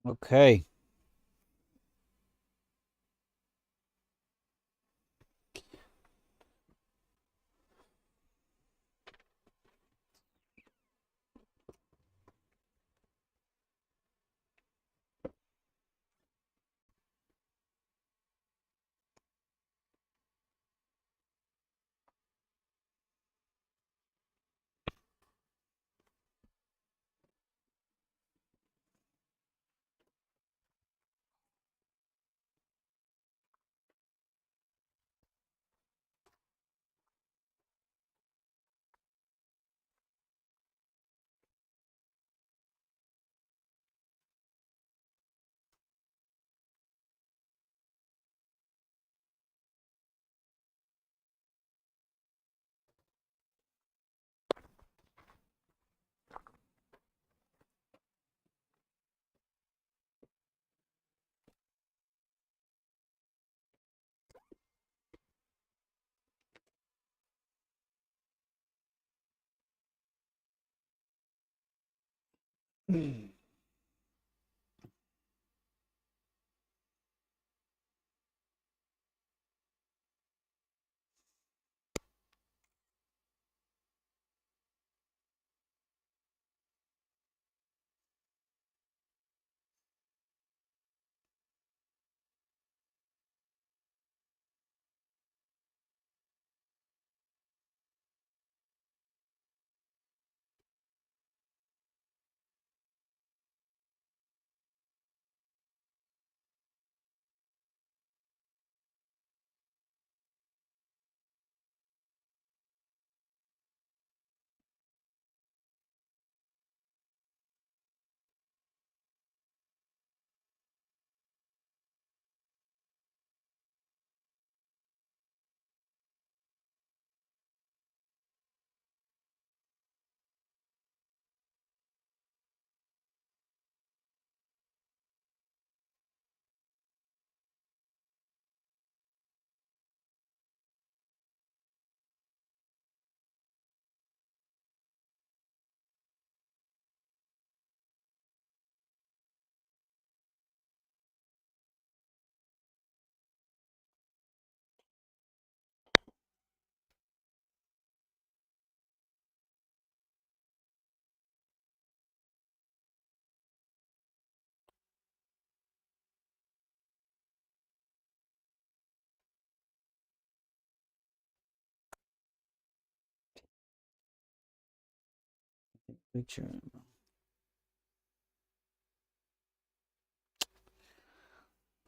Okay. Picture.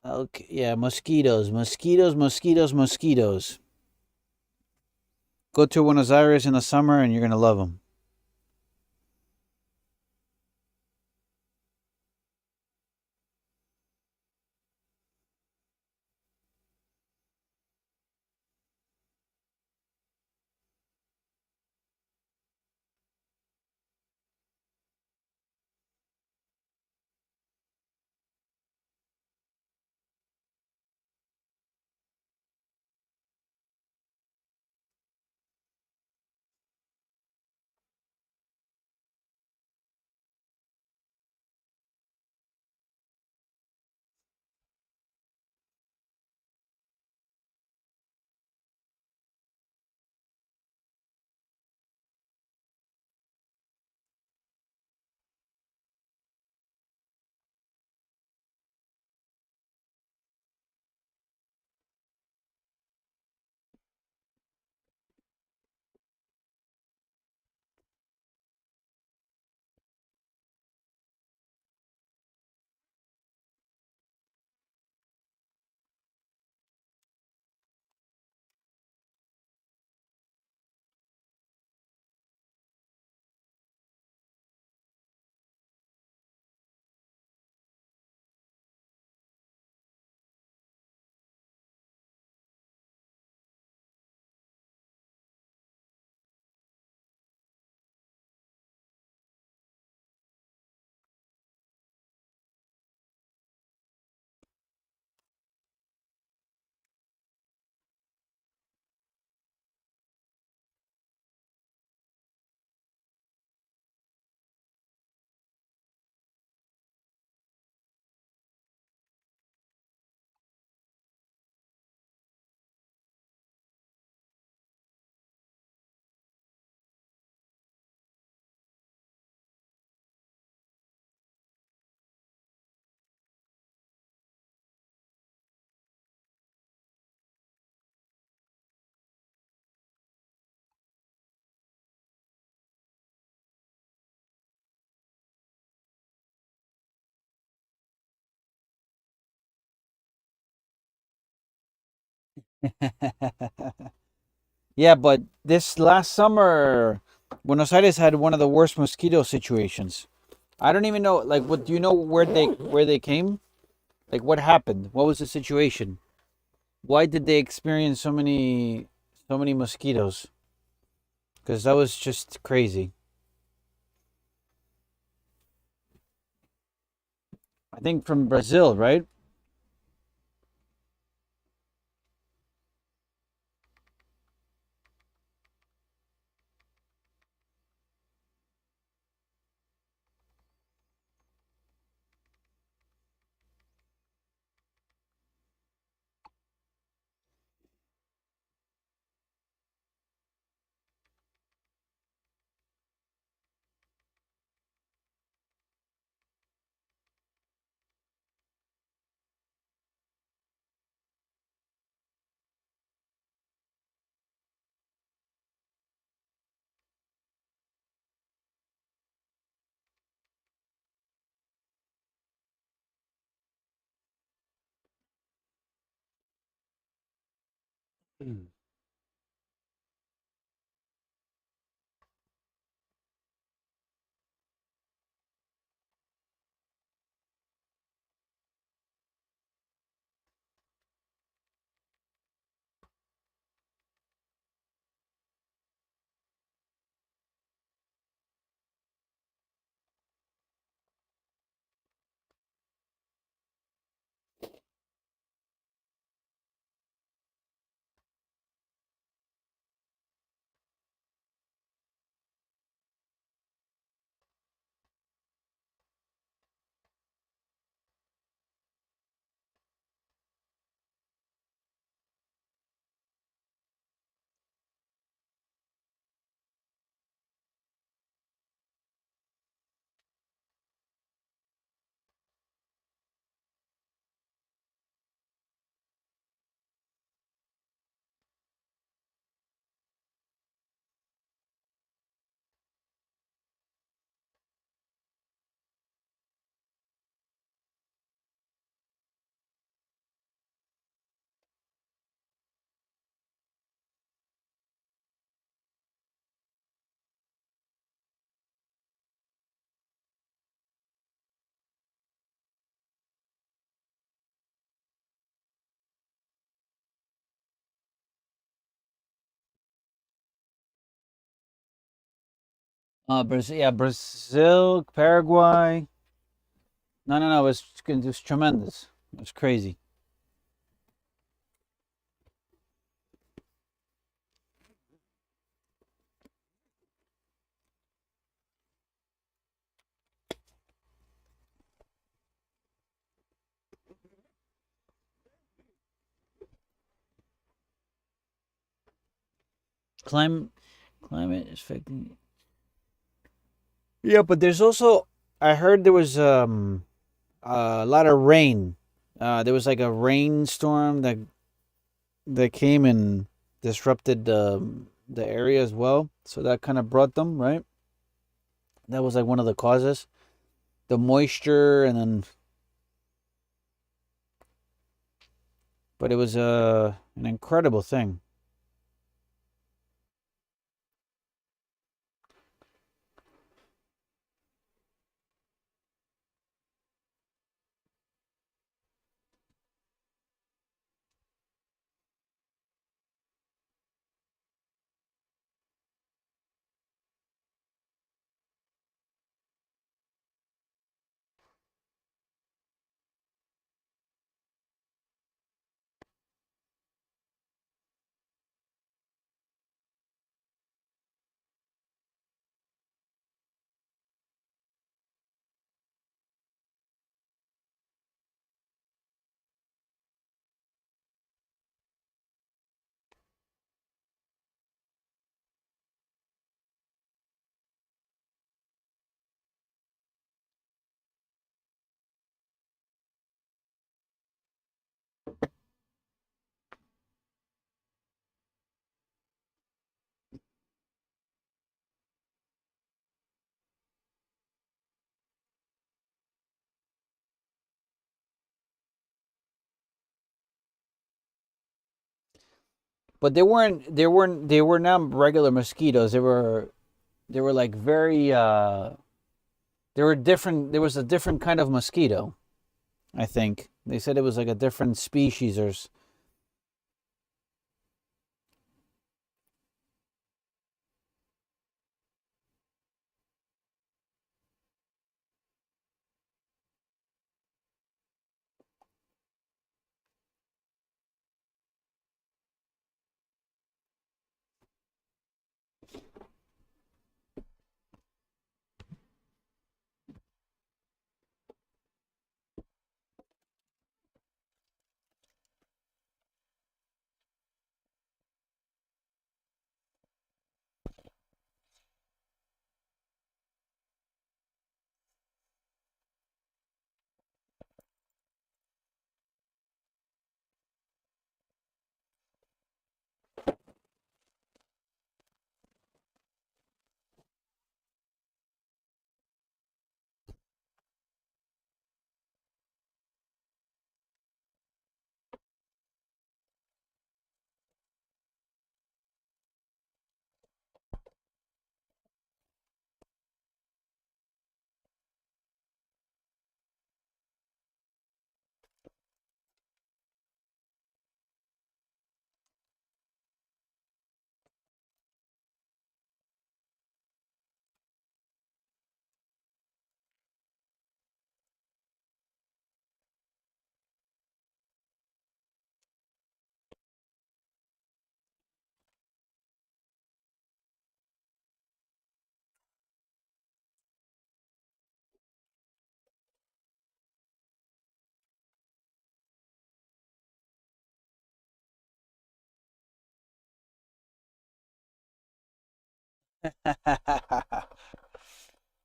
Okay, yeah, mosquitoes, mosquitoes, mosquitoes, mosquitoes. Go to Buenos Aires in the summer and you're gonna love them. Yeah, but this last summer, Buenos Aires had one of the worst mosquito situations. I don't even know. Like, what do you know where they came? Like, what happened? What was the situation? Why did they experience so many mosquitoes? Because that was just crazy. I think from Brazil, right? Brazil, yeah, Brazil, Paraguay. No, no, no. It was tremendous. It was crazy. Climate, climate is affecting. Yeah, but there's also I heard there was a lot of rain. There was like a rainstorm that came and disrupted the area as well. So that kind of brought them right. That was like one of the causes. The moisture, and then, but it was an incredible thing. But they were not regular mosquitoes. They were like very they were different. There was a different kind of mosquito. I think they said it was like a different species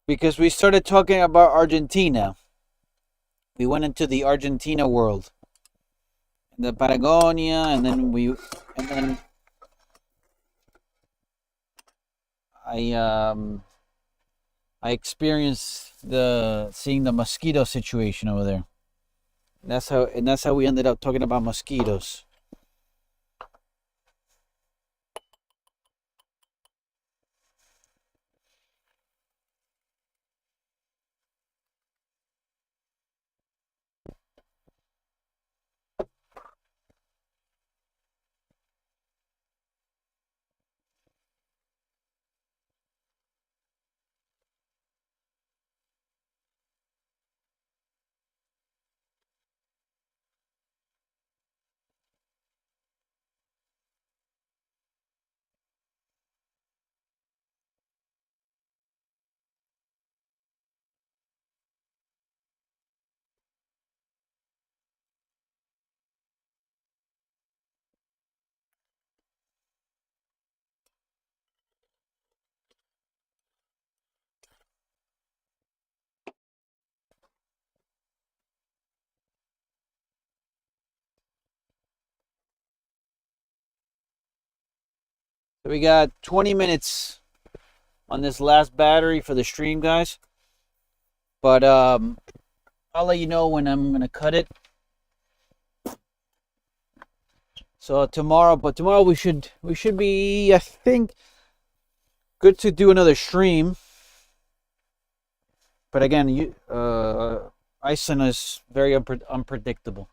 Because we started talking about Argentina. We went into the Argentina world, the Patagonia, and then I I experienced the seeing the mosquito situation over there. That's how we ended up talking about mosquitoes. So we got 20 minutes on this last battery for the stream, guys. But I'll let you know when I'm gonna cut it. So tomorrow we should be, I think, good to do another stream. But again, Iceland is very unpredictable.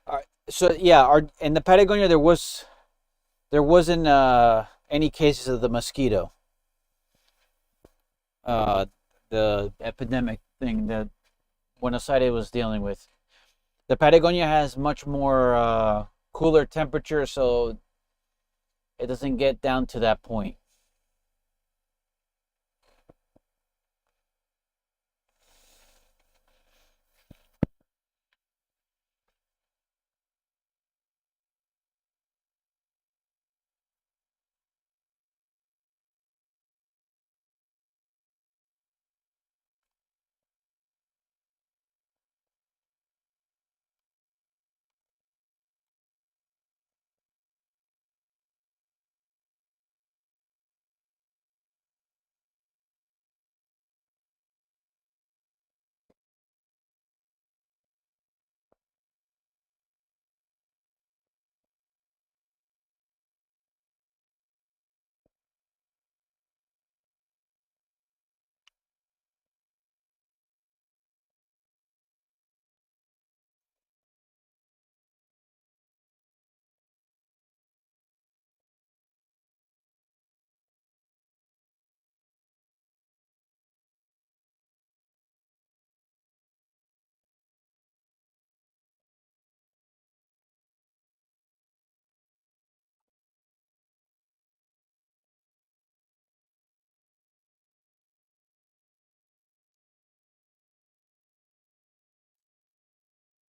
All right. So yeah, in the Patagonia there wasn't any cases of the mosquito, uh, the epidemic thing that Buenos Aires was dealing with. The Patagonia has much more cooler temperature, so it doesn't get down to that point.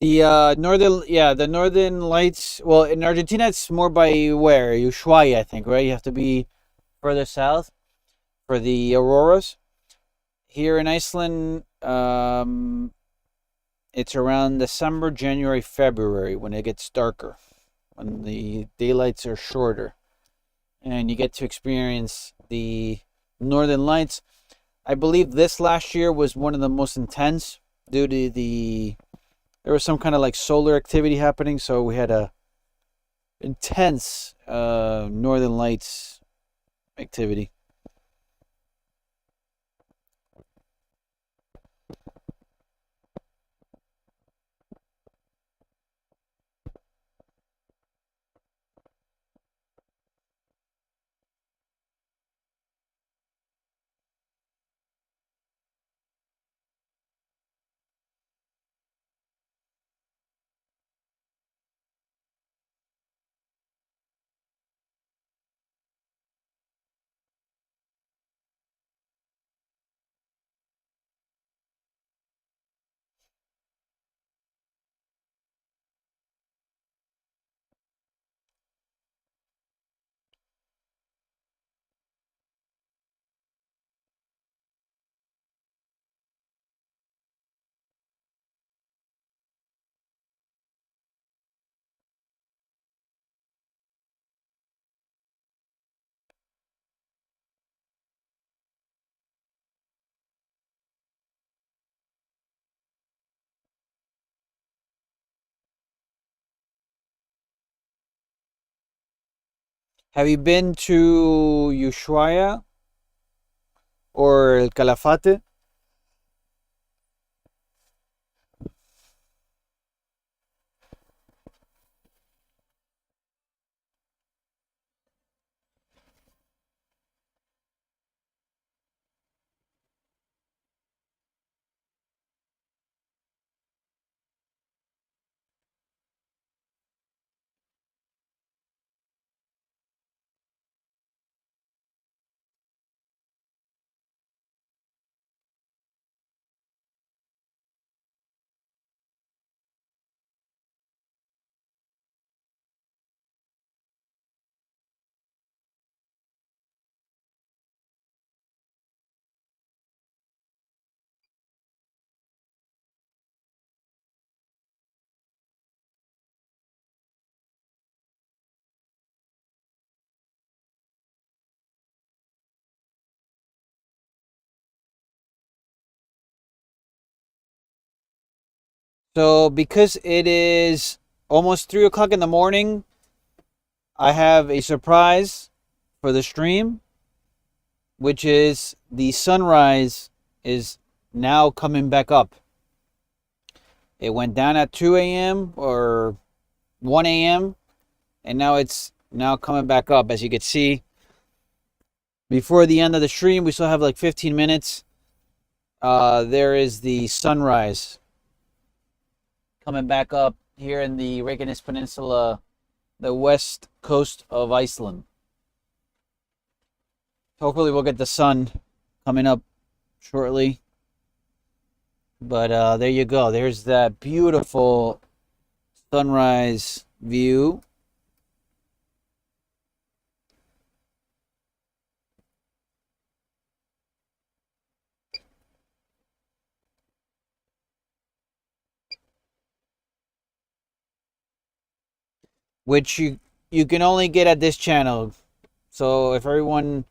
The northern lights. Well, in Argentina, it's more by where Ushuaia, I think, right? You have to be further south for the auroras. Here in Iceland, it's around December, January, February when it gets darker, when the daylights are shorter, and you get to experience the northern lights. I believe this last year was one of the most intense due to there was some kind of like solar activity happening, so we had a intense northern lights activity. Have you been to Ushuaia or El Calafate? So, because it is almost 3 o'clock in the morning, I have a surprise for the stream, which is the sunrise is now coming back up. It went down at 2 a.m. or 1 a.m. and now it's now coming back up. As you can see, before the end of the stream, we still have like 15 minutes. There is the sunrise coming back up here in the Reykjanes Peninsula, the west coast of Iceland. Hopefully, we'll get the sun coming up shortly. But there you go. There's that beautiful sunrise view. Which you can only get at this channel. So if you're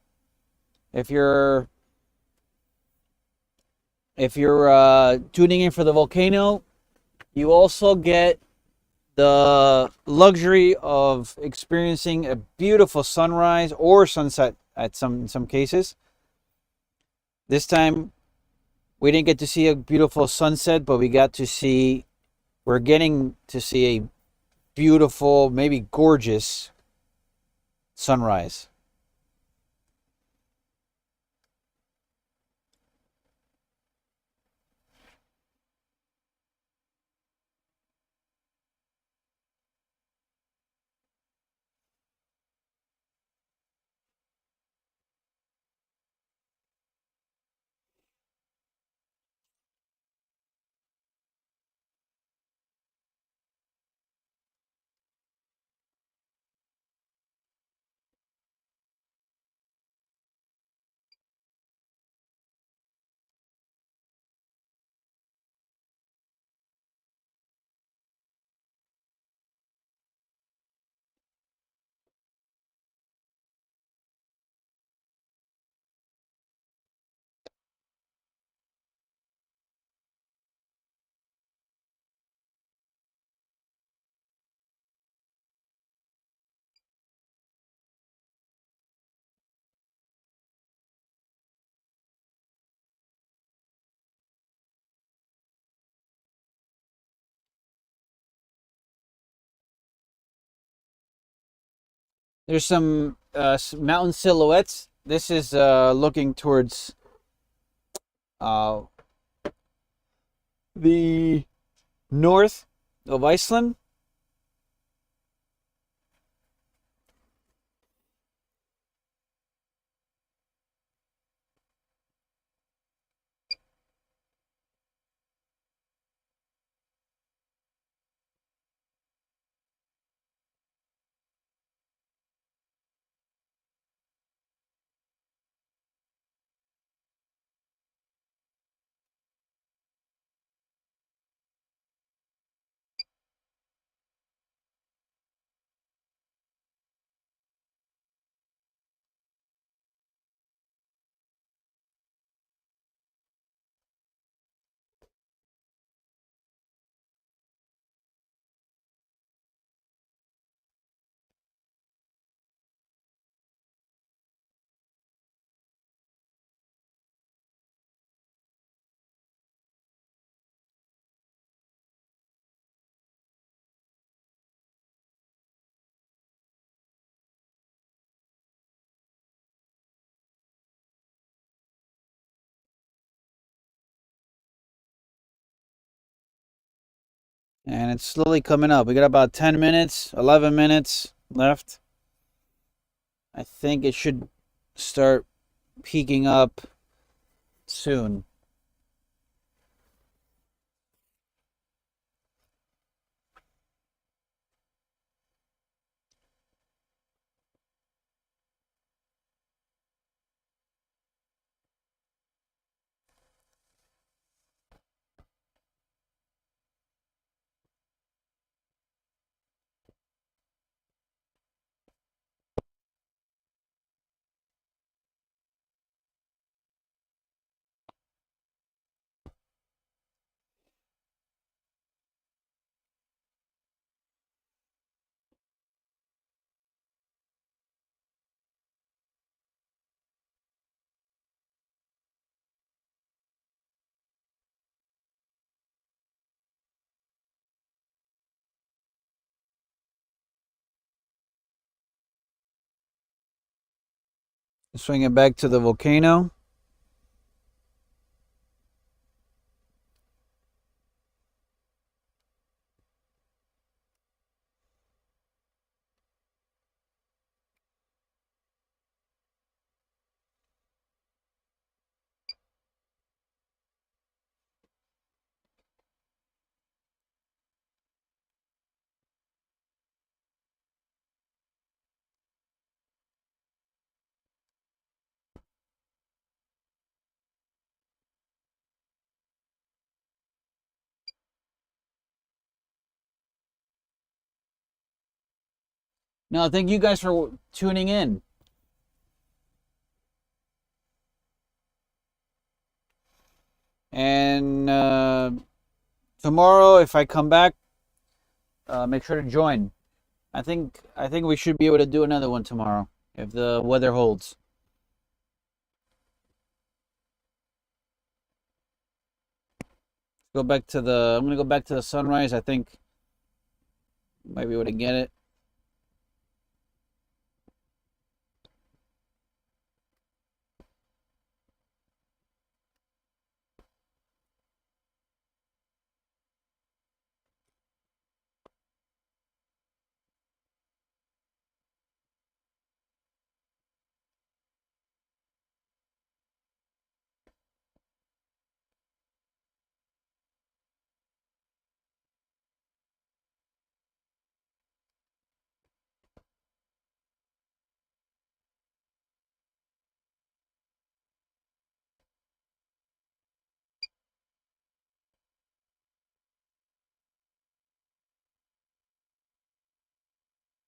tuning in for the volcano, you also get the luxury of experiencing a beautiful sunrise or sunset at some cases. This time we didn't get to see a beautiful sunset, but we're getting to see a beautiful, maybe gorgeous sunrise. There's some mountain silhouettes. This is looking towards uh, the north of Iceland. And it's slowly coming up. We got about 10 minutes, 11 minutes left. I think it should start peaking up soon. Swing it back to the volcano. No, thank you guys for tuning in. And tomorrow, if I come back, make sure to join. I think we should be able to do another one tomorrow if the weather holds. Go back to the. I'm gonna go back to the sunrise. I think might be able to get it.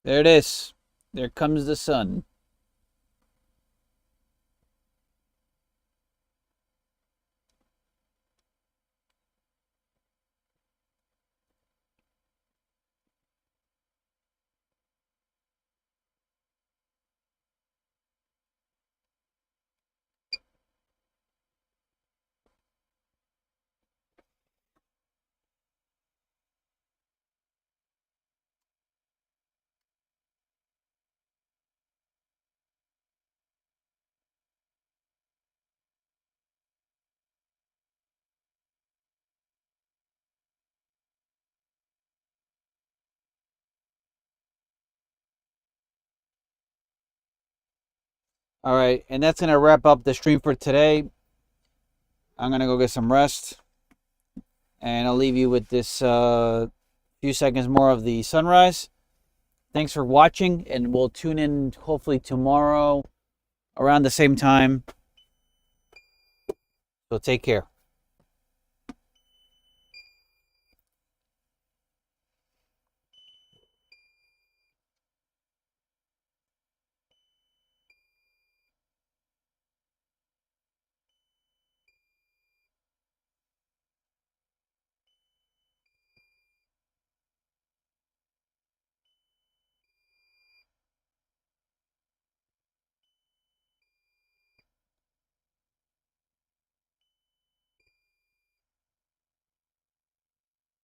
There it is. There comes the sun. All right, and that's gonna wrap up the stream for today. I'm gonna go get some rest, and I'll leave you with this few seconds more of the sunrise. Thanks for watching, and we'll tune in hopefully tomorrow around the same time. So take care.